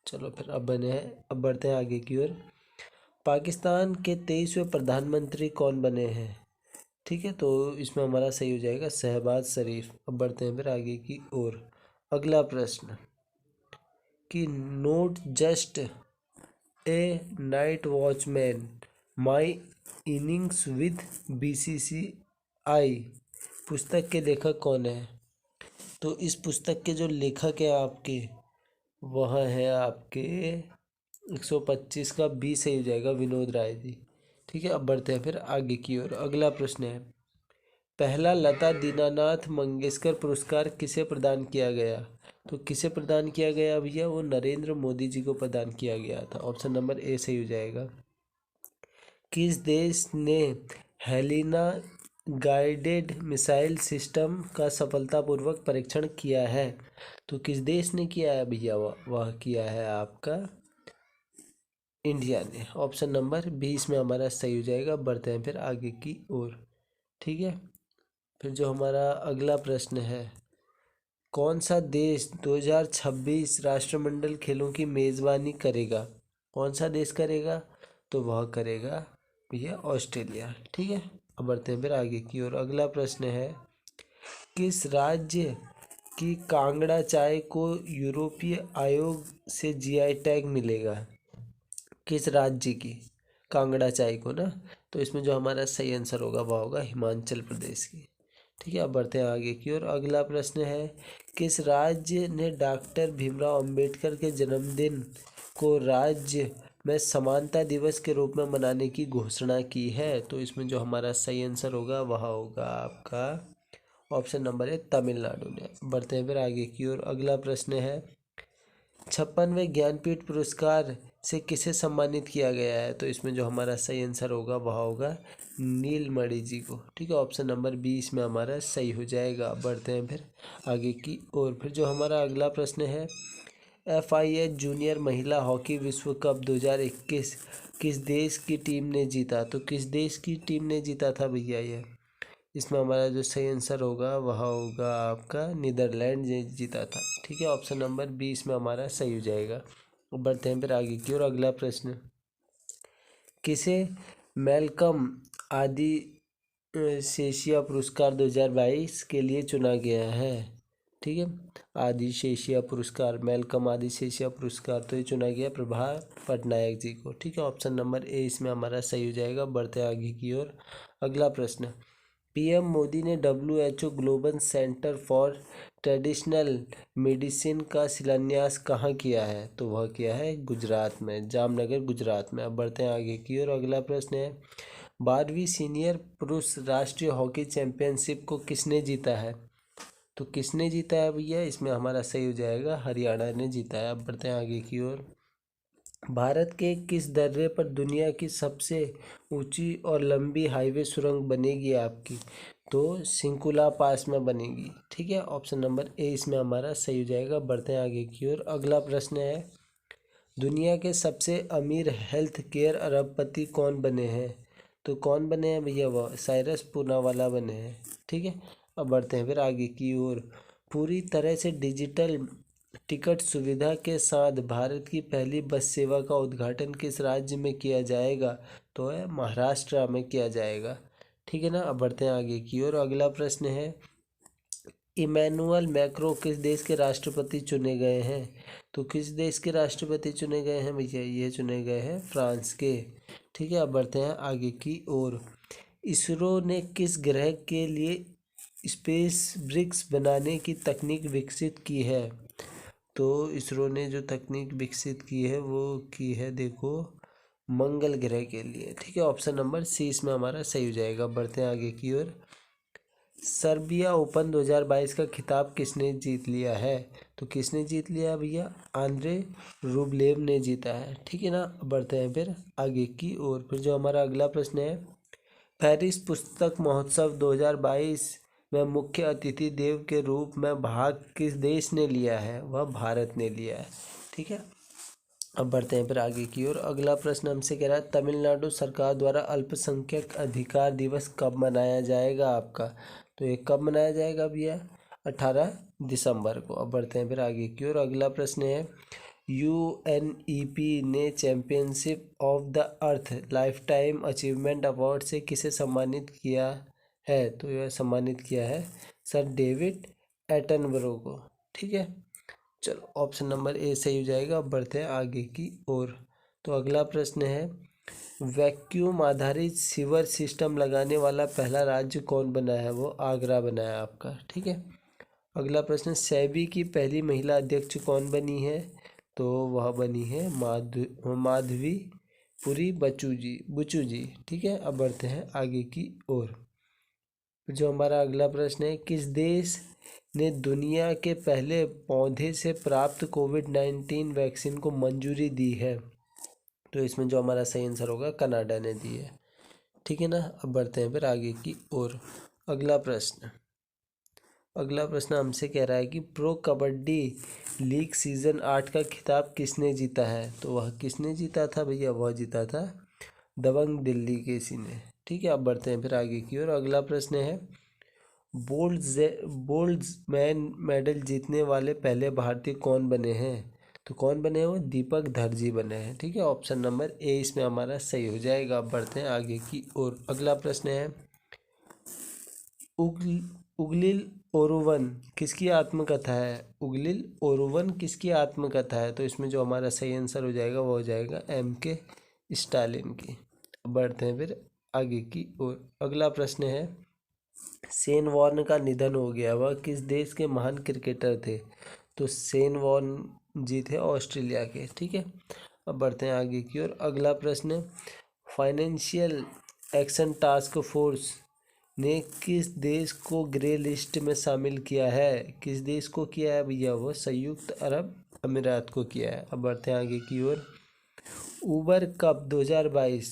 चलो फिर अब बने हैं, अब बढ़ते हैं आगे की ओर। पाकिस्तान के 23वें प्रधानमंत्री कौन बने हैं? ठीक है, तो इसमें हमारा सही हो जाएगा शहबाज शरीफ। अब बढ़ते हैं फिर आगे की ओर। अगला प्रश्न, कि note just a night watchman my innings with BCCI पुस्तक के लेखक कौन है? तो इस पुस्तक के जो लेखक है आपके वह है आपके 125 का बी सही हो जाएगा, विनोद राय जी। ठीक है, अब बढ़ते हैं फिर आगे की ओर। अगला प्रश्न है, पहला लता दीनानाथ मंगेशकर पुरस्कार किसे प्रदान किया गया? तो किसे प्रदान किया गया भैया? वो नरेंद्र मोदी जी को प्रदान किया गया था। ऑप्शन नंबर ए सही हो जाएगा। किस देश ने हेलिना गाइडेड मिसाइल सिस्टम का सफलतापूर्वक परीक्षण किया है? तो किस देश ने किया है भैया? वह किया है आपका इंडिया ने। ऑप्शन नंबर बी इसमें हमारा सही हो जाएगा। बढ़ते हैं फिर आगे की ओर। ठीक है, फिर जो हमारा अगला प्रश्न है, कौन सा देश 2026 राष्ट्रमंडल खेलों की मेज़बानी करेगा? कौन सा देश करेगा? तो वह करेगा भैया ऑस्ट्रेलिया। ठीक है, अब बढ़ते हैं फिर आगे की ओर। अगला प्रश्न है, किस राज्य कि कांगड़ा चाय को यूरोपीय आयोग से जीआई टैग मिलेगा, किस राज्य की कांगड़ा चाय को ना। तो इसमें जो हमारा सही आंसर होगा वह होगा हिमाचल प्रदेश की। ठीक है, अब बढ़ते हैं आगे की ओर। अगला प्रश्न है, किस राज्य ने डॉक्टर भीमराव अंबेडकर के जन्मदिन को राज्य में समानता दिवस के रूप में मनाने की घोषणा की है। तो इसमें जो हमारा सही आंसर होगा वह होगा आपका ऑप्शन नंबर 1 तमिलनाडु ने। बढ़ते हैं फिर आगे की ओर। अगला प्रश्न है, 56वें ज्ञानपीठ पुरस्कार से किसे सम्मानित किया गया है। तो इसमें जो हमारा सही आंसर होगा वह होगा नीलमणि जी को। ठीक है, ऑप्शन नंबर 20 में हमारा सही हो जाएगा। बढ़ते हैं फिर आगे की ओर। फिर जो हमारा अगला प्रश्न है, FIH जूनियर महिला हॉकी विश्व कप 2021 किस देश की टीम ने जीता। तो किस देश की टीम ने जीता था भैया ये। इसमें हमारा जो सही आंसर होगा वह होगा आपका नीदरलैंड ने जीता था। ठीक है, ऑप्शन नंबर 20 में हमारा सही हो जाएगा। बढ़ते हैं फिर आगे की ओर। अगला प्रश्न, किसे मैल्कम आदि शेशिया पुरस्कार 2022 के लिए चुना गया है। ठीक है, आदि शेशिया पुरस्कार, मैल्कम आदि शेशिया पुरस्कार, तो ये चुना गया प्रभा पटनायक जी को। ठीक है, ऑप्शन नंबर ए इसमें हमारा सही हो जाएगा। बढ़ते आगे की ओर। अगला प्रश्न, PM मोदी ने WHO global centre for traditional medicine का शिलान्यास कहाँ किया है। तो वह किया है गुजरात में, जामनगर गुजरात में। अब बढ़ते हैं आगे की ओर। अगला प्रश्न है, 12वीं सीनियर पुरुष राष्ट्रीय हॉकी चैंपियनशिप को किसने जीता है। तो किसने जीता है भैया, इसमें हमारा सही हो जाएगा हरियाणा ने जीता है। अब बढ़ते हैं आगे की ओर। भारत के किस दर्रे पर दुनिया की सबसे ऊंची और लंबी हाईवे सुरंग बनेगी आपकी। तो सिंकुला पास में बनेगी। ठीक है, ऑप्शन नंबर ए इसमें हमारा सही हो जाएगा। बढ़ते हैं आगे की ओर। अगला प्रश्न है, दुनिया के सबसे अमीर हेल्थ केयर अरबपति कौन बने हैं। तो कौन बने हैं भैया, वह साइरस पूनावाला बने हैं। ठीक है, अब बढ़ते हैं फिर आगे की ओर। पूरी तरह से डिजिटल टिकट सुविधा के साथ भारत की पहली बस सेवा का उद्घाटन किस राज्य में किया जाएगा। तो है महाराष्ट्र में किया जाएगा। ठीक है ना, अब बढ़ते हैं आगे की ओर। अगला प्रश्न है, इमैनुअल मैक्रो किस देश के राष्ट्रपति चुने गए हैं। तो किस देश के राष्ट्रपति चुने गए हैं भैया, ये चुने गए हैं फ्रांस के। ठीक है, अब बढ़ते हैं आगे की ओर। इसरो ने किस ग्रह के लिए स्पेस ब्रिक्स बनाने की तकनीक विकसित की है। तो इसरो ने जो तकनीक विकसित की है वो की है देखो मंगल ग्रह के लिए। ठीक है, ऑप्शन नंबर सी इसमें हमारा सही हो जाएगा। बढ़ते हैं आगे की ओर। सर्बिया ओपन 2022 का खिताब किसने जीत लिया है। तो किसने जीत लिया भैया, आंद्रे रूबलेव ने जीता है। ठीक है ना, बढ़ते हैं फिर आगे की ओर। फिर जो हमारा अगला प्रश्न है, पेरिस पुस्तक महोत्सव 2022 में मुख्य अतिथि देव के रूप में भाग किस देश ने लिया है। वह भारत ने लिया है। ठीक है, अब बढ़ते हैं फिर आगे की ओर। अगला प्रश्न हमसे कह रहा है, तमिलनाडु सरकार द्वारा अल्पसंख्यक अधिकार दिवस कब मनाया जाएगा आपका। तो ये कब मनाया जाएगा भैया, 18 दिसंबर को। अब बढ़ते हैं फिर आगे की ओर। अगला प्रश्न है, UNEP ने championship of the earth lifetime achievement award से किसे सम्मानित किया है। तो यह सम्मानित किया है सर डेविड एटनबरो को। ठीक है, चलो ऑप्शन नंबर ए सही हो जाएगा। अब बढ़ते हैं आगे की ओर। तो अगला प्रश्न है, वैक्यूम आधारित सीवर सिस्टम लगाने वाला पहला राज्य कौन बना है। वो आगरा बना है आपका। ठीक है, अगला प्रश्न, सेबी की पहली महिला अध्यक्ष कौन बनी है। तो वह बनी है माधवी पुरी बुचू जी। ठीक है, अब बढ़ते हैं आगे की ओर। जो हमारा अगला प्रश्न है, किस देश ने दुनिया के पहले पौधे से प्राप्त कोविड-19 वैक्सीन को मंजूरी दी है। तो इसमें जो हमारा सही आंसर होगा कनाडा ने दी है। ठीक है ना, अब बढ़ते हैं फिर आगे की ओर। अगला प्रश्न हमसे कह रहा है कि प्रो कबड्डी लीग सीज़न 8 का खिताब किसने जीता है। तो वह किसने जीता था भैया, वह जीता था दबंग दिल्ली केसी ने। ठीक है, अब बढ़ते हैं फिर आगे की ओर। अगला प्रश्न है, बोल्ट्जमैन मेडल जीतने वाले पहले भारतीय कौन बने हैं। तो कौन बने हैं, वो दीपक धरजी बने हैं। ठीक है, ऑप्शन नंबर ए इसमें हमारा सही हो जाएगा। अब बढ़ते हैं आगे की ओर। अगला प्रश्न है, उगलिल ओरुवन किसकी आत्मकथा है? उगलिल ओरुवन किसकी आत्मकथा है? तो इसमें जो हमारा सही आंसर हो जाएगा वो हो जाएगा M.K. स्टालिन की। अब बढ़ते हैं फिर आगे की ओर। अगला प्रश्न है, शेन वॉर्न का निधन हो गया, वह किस देश के महान क्रिकेटर थे? तो शेन वॉर्न जी थे ऑस्ट्रेलिया के। ठीक है, अब बढ़ते हैं आगे की ओर। अगला प्रश्न, फाइनेंशियल एक्शन टास्क फोर्स ने किस देश को ग्रे लिस्ट में शामिल किया है? किस देश को किया है भैया? वो संयुक्त अरब अमीरात को किया है। अब बढ़ते हैं आगे की ओर। उबर कप 2022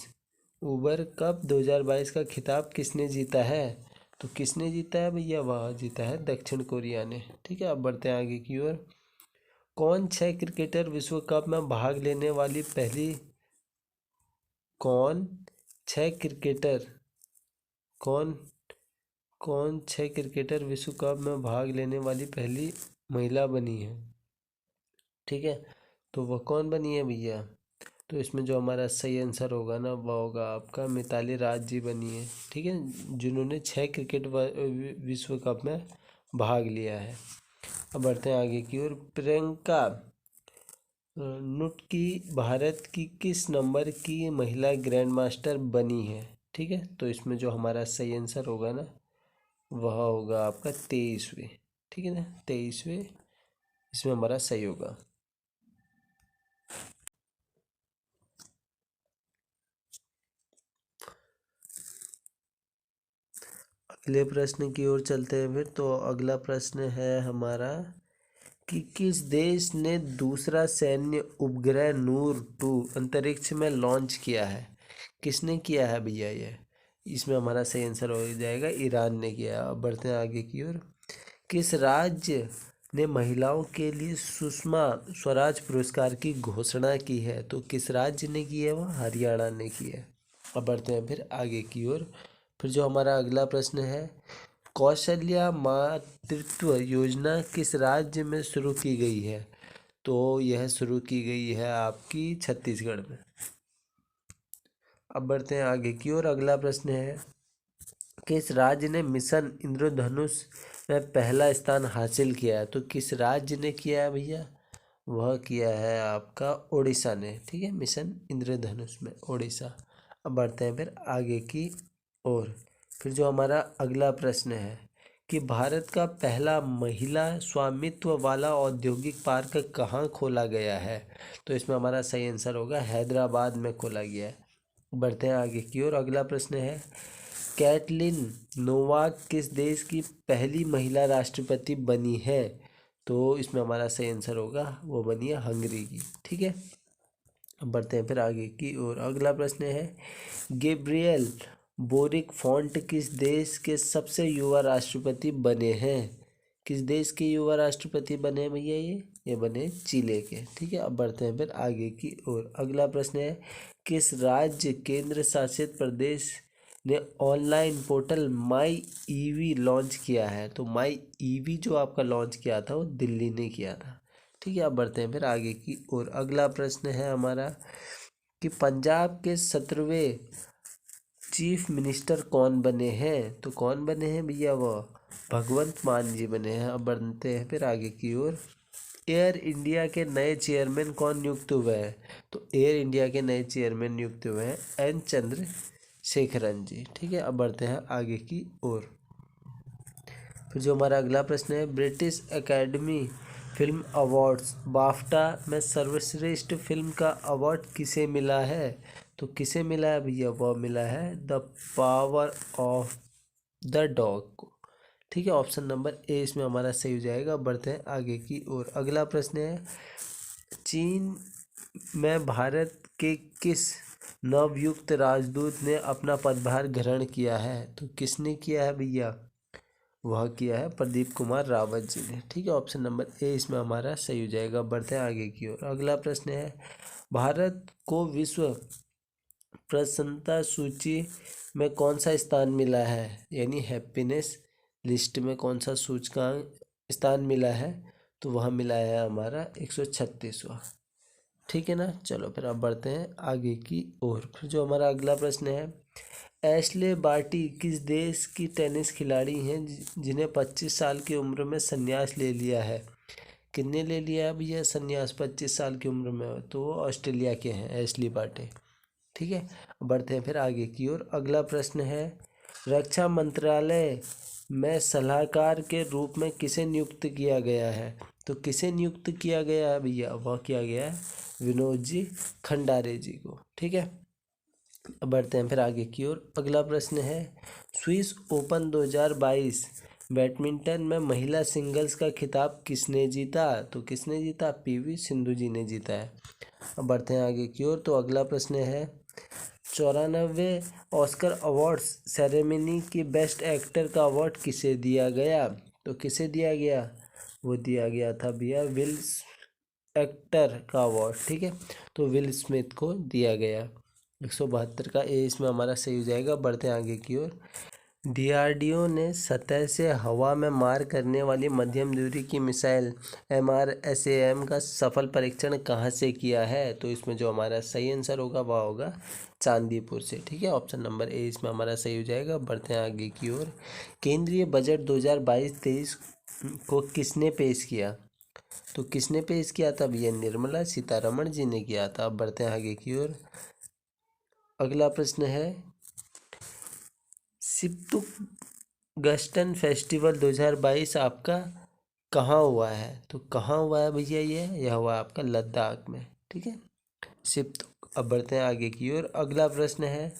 उबर कप 2022 का खिताब किसने जीता है? तो किसने जीता है भैया? वह जीता है दक्षिण कोरिया ने। ठीक है, अब बढ़ते हैं आगे की ओर। कौन 6 क्रिकेटर विश्व कप में भाग लेने वाली पहली कौन छह क्रिकेटर कौन कौन 6 क्रिकेटर विश्व कप में भाग लेने वाली पहली महिला बनी है? ठीक है, तो वह कौन बनी है भैया? तो इसमें जो हमारा सही आंसर होगा ना वह होगा आपका मिताली राज जी बनी है। ठीक है, जिन्होंने 6 क्रिकेट विश्व कप में भाग लिया है। अब बढ़ते हैं आगे की ओर। प्रियंका नुटकी भारत की किस नंबर की महिला ग्रैंड मास्टर बनी है? ठीक है, तो इसमें जो हमारा सही आंसर होगा ना वह होगा आपका 23वें। ठीक है ना, 23वें इसमें हमारा सही होगा। अगले प्रश्न की ओर चलते हैं फिर। तो अगला प्रश्न है हमारा कि किस देश ने दूसरा सैन्य उपग्रह नूर 2 अंतरिक्ष में लॉन्च किया है? किसने किया है भैया ये? इसमें हमारा सही आंसर हो जाएगा ईरान ने किया। अब बढ़ते हैं आगे की ओर। किस राज्य ने महिलाओं के लिए सुषमा स्वराज पुरस्कार की घोषणा की है? तो किस राज्य ने की है? वह हरियाणा ने की है। अब बढ़ते हैं फिर आगे की ओर। फिर जो हमारा अगला प्रश्न है, कौशल्या मातृत्व योजना किस राज्य में शुरू की गई है? तो यह शुरू की गई है आपकी छत्तीसगढ़ में। अब बढ़ते हैं आगे की ओर। अगला प्रश्न है, किस राज्य ने मिशन इंद्रधनुष में पहला स्थान हासिल किया है? तो किस राज्य ने किया है भैया? वह किया है आपका उड़ीसा ने। ठीक है, मिशन इंद्रधनुष में उड़ीसा। अब बढ़ते हैं फिर आगे की ओर। फिर जो हमारा अगला प्रश्न है कि भारत का पहला महिला स्वामित्व वाला औद्योगिक पार्क कहाँ खोला गया है? तो इसमें हमारा सही आंसर होगा हैदराबाद में खोला गया है। बढ़ते हैं आगे की ओर। अगला प्रश्न है, कैटलिन नोवाक किस देश की पहली महिला राष्ट्रपति बनी है? तो इसमें हमारा सही आंसर होगा वो बनी है हंगरी की। ठीक है, अब बढ़ते हैं फिर आगे की ओर। अगला प्रश्न है, गैब्रियल बोरिक फॉन्ट किस देश के सबसे युवा राष्ट्रपति बने हैं? किस देश के युवा राष्ट्रपति बने हैं भैया? ये बने चिली के। ठीक है, अब बढ़ते हैं फिर आगे की ओर। अगला प्रश्न है, किस राज्य केंद्र शासित प्रदेश ने online portal my EV launch किया है? तो माई ईवी जो आपका लॉन्च किया था वो दिल्ली ने किया था। ठीक है, अब बढ़ते हैं फिर आगे की ओर। अगला प्रश्न है हमारा कि पंजाब के 17वें चीफ मिनिस्टर कौन बने हैं? तो कौन बने हैं भैया? वो भगवंत मान जी बने हैं। अब बढ़ते हैं फिर आगे की ओर। एयर इंडिया के नए चेयरमैन कौन नियुक्त हुए हैं? तो एयर इंडिया के नए चेयरमैन नियुक्त हुए हैं एन चंद्रशेखरन जी। ठीक है, अब बढ़ते हैं आगे की ओर। फिर जो हमारा अगला प्रश्न है, British academy film awards BAFTA में सर्वश्रेष्ठ फिल्म का अवार्ड किसे मिला है? तो किसे मिला है भैया? वह मिला है the power of the dog को। ठीक है, ऑप्शन नंबर ए इसमें हमारा सही हो जाएगा। बढ़ते हैं आगे की ओर। अगला प्रश्न है, चीन में भारत के किस नवयुक्त राजदूत ने अपना पदभार ग्रहण किया है? तो किसने किया है भैया? वह किया है प्रदीप कुमार रावत जी ने। ठीक है, ऑप्शन नंबर ए इसमें हमारा सही हो जाएगा। बढ़ते हैं आगे की ओर। अगला प्रश्न है, भारत को विश्व प्रसन्नता सूची में कौन सा स्थान मिला है? यानी हैप्पीनेस लिस्ट में कौन सा सूचकांक स्थान मिला है? तो वह मिला है हमारा 136वां। ठीक है ना, चलो फिर अब बढ़ते हैं आगे की ओर। फिर जो हमारा अगला प्रश्न है, एशले बार्टी किस देश की टेनिस खिलाड़ी हैं जिन्हें 25 साल की उम्र में संन्यास ले लिया है? कितने ले लिया है भैया संन्यास 25 साल की उम्र में? तो वो ऑस्ट्रेलिया के हैं एशली बार्टी। ठीक है, बढ़ते हैं फिर आगे की ओर। अगला प्रश्न है, रक्षा मंत्रालय में सलाहकार के रूप में किसे नियुक्त किया गया है? तो किसे नियुक्त किया गया है भैया? वह किया गया है विनोद जी खंडारे जी को। ठीक है, अब बढ़ते हैं फिर आगे की ओर। अगला प्रश्न है, स्विस ओपन 2022 बैडमिंटन में महिला सिंगल्स का खिताब किसने जीता? तो किसने जीता? पीवी सिंधु जी ने जीता है। अब बढ़ते हैं आगे की ओर। तो अगला प्रश्न है, 94 ऑस्कर अवार्ड्स सेरेमनी की बेस्ट एक्टर का अवार्ड किसे दिया गया? तो किसे दिया गया? वो दिया गया था भैया विल एक्टर का अवार्ड। ठीक है, तो विल स्मिथ को दिया गया। 172 का ए इसमें हमारा सही हो जाएगा। बढ़ते हैं आगे की ओर। डीआरडीओ ने सतह से हवा में मार करने वाली मध्यम दूरी की मिसाइल MRSAM का सफल परीक्षण कहाँ से किया है? तो इसमें जो हमारा सही आंसर होगा वह होगा चांदीपुर से। ठीक है, ऑप्शन नंबर ए इसमें हमारा सही हो जाएगा। बढ़ते हैं आगे की ओर। केंद्रीय बजट 2022-23 को किसने पेश किया? तो किसने पेश किया था भैया? निर्मला सीतारमण जी ने किया था। अब बढ़ते हैं आगे की ओर। अगला प्रश्न है, सिप्तुगस्टन फेस्टिवल 2022 आपका कहाँ हुआ है? तो कहाँ हुआ है भैया? यह हुआ है आपका लद्दाख में। ठीक है, सिप्तुक। अब बढ़ते हैं आगे की ओर। अगला प्रश्न है,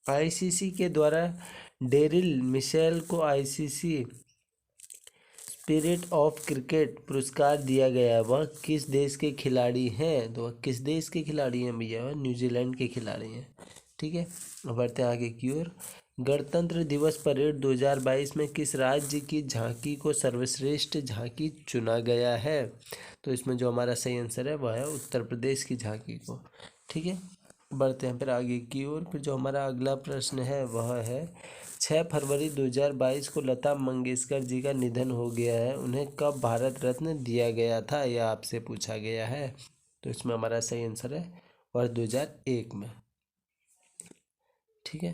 आईसीसी के द्वारा डेरिल मिशेल को आईसीसी स्पिरिट ऑफ क्रिकेट पुरस्कार दिया गया है, वह किस देश के खिलाड़ी हैं? तो वह किस देश के खिलाड़ी हैं भैया? वह न्यूजीलैंड के खिलाड़ी हैं। ठीक है, अब बढ़ते हैं आगे की ओर। गणतंत्र दिवस परेड 2022 में किस राज्य की झांकी को सर्वश्रेष्ठ झांकी चुना गया है? तो इसमें जो हमारा सही आंसर है वह है उत्तर प्रदेश की झांकी को। ठीक है, बढ़ते हैं फिर आगे की ओर। फिर जो हमारा अगला प्रश्न है वह है, 6 फरवरी 2022 को लता मंगेशकर जी का निधन हो गया है, उन्हें कब भारत रत्न दिया गया था? यह आपसे पूछा गया है। तो इसमें हमारा सही आंसर है वर्ष 2001 में। ठीक है,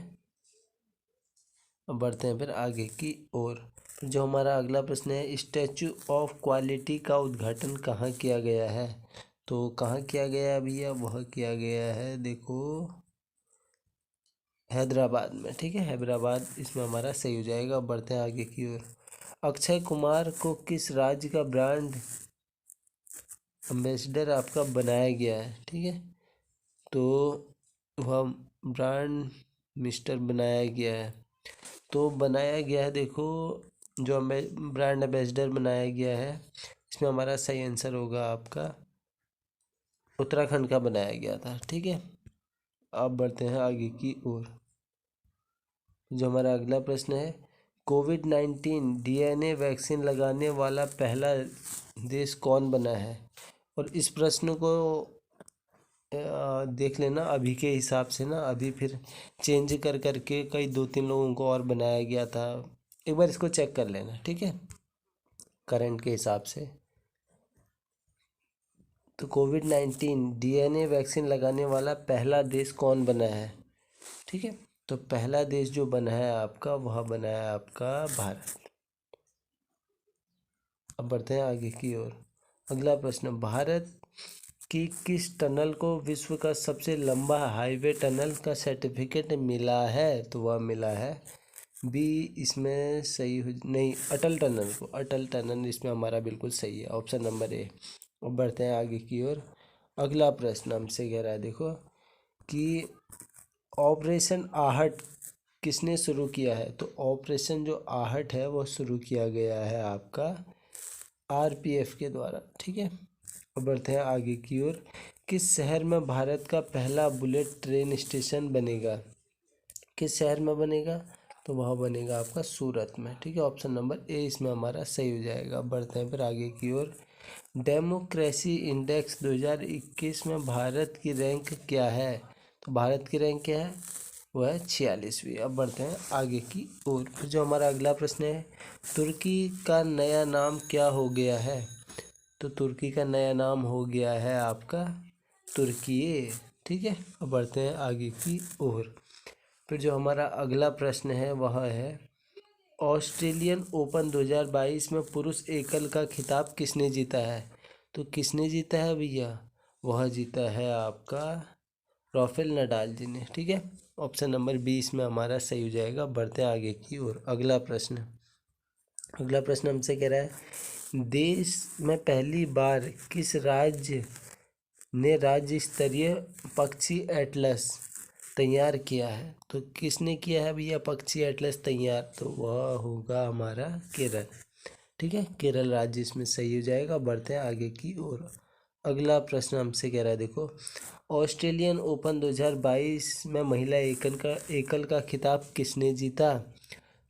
अब बढ़ते हैं फिर आगे की ओर। जो हमारा अगला प्रश्न है, स्टैचू ऑफ क्वालिटी का उद्घाटन कहाँ किया गया है? तो कहाँ किया गया है भैया? वह किया गया है देखो हैदराबाद में। ठीक है, हैदराबाद इसमें हमारा सही हो जाएगा। अब बढ़ते हैं आगे की ओर। अक्षय कुमार को किस राज्य का ब्रांड एम्बेसडर आपका बनाया गया है? ठीक है, तो वह ब्रांड मिस्टर बनाया गया है। तो बनाया गया है देखो, जो ब्रांड एम्बेसडर बनाया गया है इसमें हमारा सही आंसर होगा आपका उत्तराखंड का बनाया गया था। ठीक है, अब बढ़ते हैं आगे की ओर। जो हमारा अगला प्रश्न है, कोविड-19 डीएनए वैक्सीन लगाने वाला पहला देश कौन बना है? और इस प्रश्न को देख लेना अभी के हिसाब से ना, अभी फिर चेंज कर करके कई 2-3 लोगों को और बनाया गया था। एक बार इसको चेक कर लेना। ठीक है, करंट के हिसाब से। तो कोविड-19 डीएनए वैक्सीन लगाने वाला पहला देश कौन बना है? ठीक है, तो पहला देश जो बना है आपका वह बना है आपका भारत। अब बढ़ते हैं आगे की ओर। अगला प्रश्न, भारत की किस टनल को विश्व का सबसे लंबा हाईवे टनल का सर्टिफिकेट मिला है? तो वह मिला है बी इसमें सही हो नहीं, अटल टनल को। अटल टनल इसमें हमारा बिल्कुल सही है, ऑप्शन नंबर ए। अब बढ़ते हैं आगे की ओर। अगला प्रश्न हमसे कह रहा है देखो कि ऑपरेशन आहट किसने शुरू किया है? तो ऑपरेशन जो आहट है वो शुरू किया गया है आपका आरपीएफ के द्वारा। ठीक है, अब बढ़ते हैं आगे की ओर। किस शहर में भारत का पहला बुलेट ट्रेन स्टेशन बनेगा? किस शहर में बनेगा? तो वह बनेगा आपका सूरत में। ठीक है, ऑप्शन नंबर ए इसमें हमारा सही हो जाएगा। बढ़ते हैं फिर आगे की ओर। डेमोक्रेसी इंडेक्स 2021 में भारत की रैंक क्या है? तो भारत की रैंक क्या है? वह है 46वीं। अब बढ़ते हैं आगे की ओर। फिर जो हमारा अगला प्रश्न है, तुर्की का नया नाम क्या हो गया है? तो तुर्की का नया नाम हो गया है आपका तुर्की। ठीक है, अब बढ़ते हैं आगे की ओर। फिर जो हमारा अगला प्रश्न है वह है ऑस्ट्रेलियन ओपन 2022 में पुरुष एकल का खिताब किसने जीता है? तो किसने जीता है भैया? वह जीता है आपका राफेल नडाल जी ने। ठीक है, ऑप्शन नंबर 20 में हमारा सही हो जाएगा। बढ़ते हैं आगे की ओर। अगला प्रश्न हमसे कह रहा है देश में पहली बार किस राज्य ने राज्य स्तरीय पक्षी एटलस तैयार किया है? तो किसने किया है भैया पक्षी एटलस तैयार? तो वह होगा हमारा केरल। ठीक है, केरल राज्य इसमें सही हो जाएगा। बढ़ते हैं आगे की ओर। अगला प्रश्न हमसे कह रहा है देखो ऑस्ट्रेलियन ओपन 2022 में महिला एकल का खिताब किसने जीता?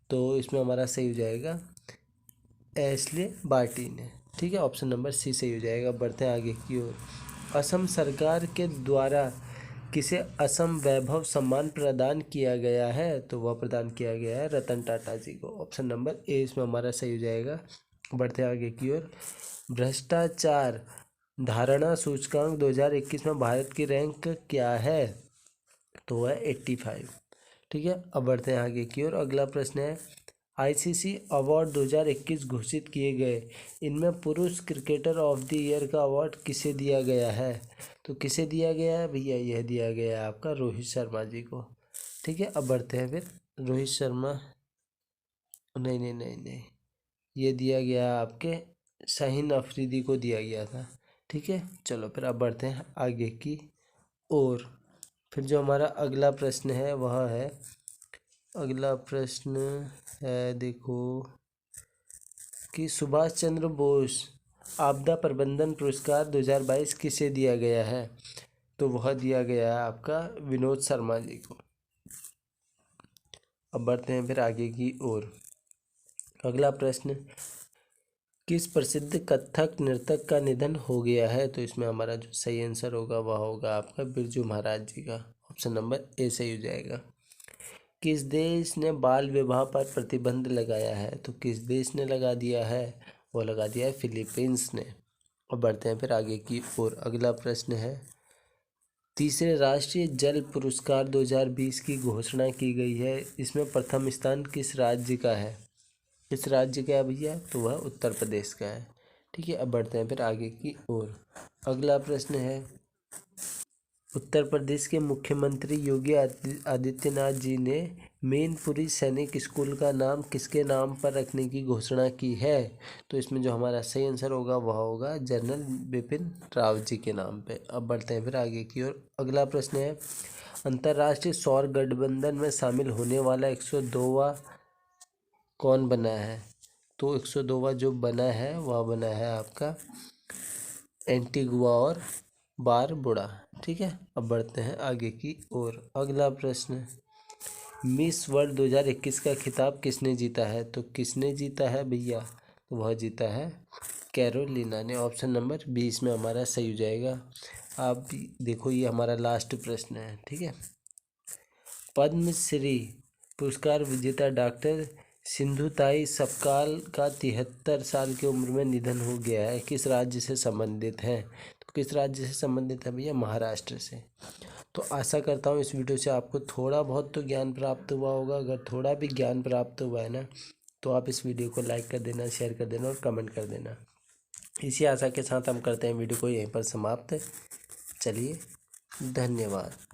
तो इसमें हमारा सही हो जाएगा एशले बार्टी ने। ठीक है, ऑप्शन नंबर सी सही हो जाएगा। बढ़ते हैं आगे की ओर। असम सरकार के द्वारा किसे असम वैभव सम्मान प्रदान किया गया है? तो वह प्रदान किया गया है रतन टाटा जी को। ऑप्शन नंबर ए इसमें हमारा सही हो जाएगा। बढ़ते हैं आगे की ओर। भ्रष्टाचार धारणा सूचकांक 2021 में भारत की रैंक क्या है? तो वह 85। ठीक है, अब बढ़ते हैं आगे की ओर। अगला प्रश्न है आईसीसी अवार्ड 2021 घोषित किए गए, इनमें पुरुष क्रिकेटर ऑफ द ईयर का अवार्ड किसे दिया गया है? तो किसे दिया गया है भैया? यह दिया गया है आपका रोहित शर्मा जी को। ठीक है, अब बढ़ते हैं फिर। रोहित शर्मा नहीं नहीं नहीं नहीं, ये दिया गया आपके शाहीन अफरीदी को दिया गया था। ठीक है, चलो फिर अब बढ़ते हैं आगे की ओर। फिर जो हमारा अगला प्रश्न है वह है अगला प्रश्न है देखो कि सुभाष चंद्र बोस आपदा प्रबंधन पुरस्कार 2022 किसे दिया गया है? तो वह दिया गया है आपका विनोद शर्मा जी को। अब बढ़ते हैं फिर आगे की ओर। अगला प्रश्न किस प्रसिद्ध कथक नर्तक का निधन हो गया है? तो इसमें हमारा जो सही आंसर होगा वह होगा आपका बिरजू महाराज जी का। ऑप्शन नंबर ए सही हो जाएगा। किस देश ने बाल विवाह पर प्रतिबंध लगाया है? तो किस देश ने लगा दिया है? वो लगा दिया है फिलीपींस ने। और बढ़ते हैं फिर आगे की ओर। अगला प्रश्न है तीसरे राष्ट्रीय जल पुरस्कार 2020 की घोषणा की गई है, इसमें प्रथम स्थान किस राज्य का है? किस राज्य का है भैया? तो वह उत्तर प्रदेश का है। ठीक है, अब बढ़ते हैं फिर आगे की ओर। अगला प्रश्न है उत्तर प्रदेश के मुख्यमंत्री योगी आदित्यनाथ जी ने मैनपुरी सैनिक स्कूल का नाम किसके नाम पर रखने की घोषणा की है? तो इसमें जो हमारा सही आंसर होगा वह होगा जनरल बिपिन रावत जी के नाम पे। अब बढ़ते हैं फिर आगे की ओर। अगला प्रश्न है अंतर्राष्ट्रीय सौर गठबंधन में शामिल होने वाला 102वां कौन बना है? तो 102वां जो बना है वह बना है आपका एंटीगुआ और बारबुडा। ठीक है, अब बढ़ते हैं आगे की ओर। अगला प्रश्न मिस वर्ल्ड 2021 का खिताब किसने जीता है? तो किसने जीता है भैया? तो वह जीता है कैरोलिना ने। ऑप्शन नंबर 20 में हमारा सही हो जाएगा। आप देखो ये हमारा लास्ट प्रश्न है। ठीक है, पद्मश्री पुरस्कार विजेता डॉक्टर सिंधुताई सपकाल का 73 साल की उम्र में निधन हो गया है, किस राज्य से संबंधित है? तो किस राज्य से संबंधित है भैया? महाराष्ट्र से। तो आशा करता हूँ इस वीडियो से आपको थोड़ा बहुत तो ज्ञान प्राप्त हुआ होगा। अगर थोड़ा भी ज्ञान प्राप्त हुआ है ना तो आप इस वीडियो को लाइक कर देना, शेयर कर देना और कमेंट कर देना। इसी आशा के साथ हम करते हैं वीडियो को यहीं पर समाप्त। चलिए, धन्यवाद।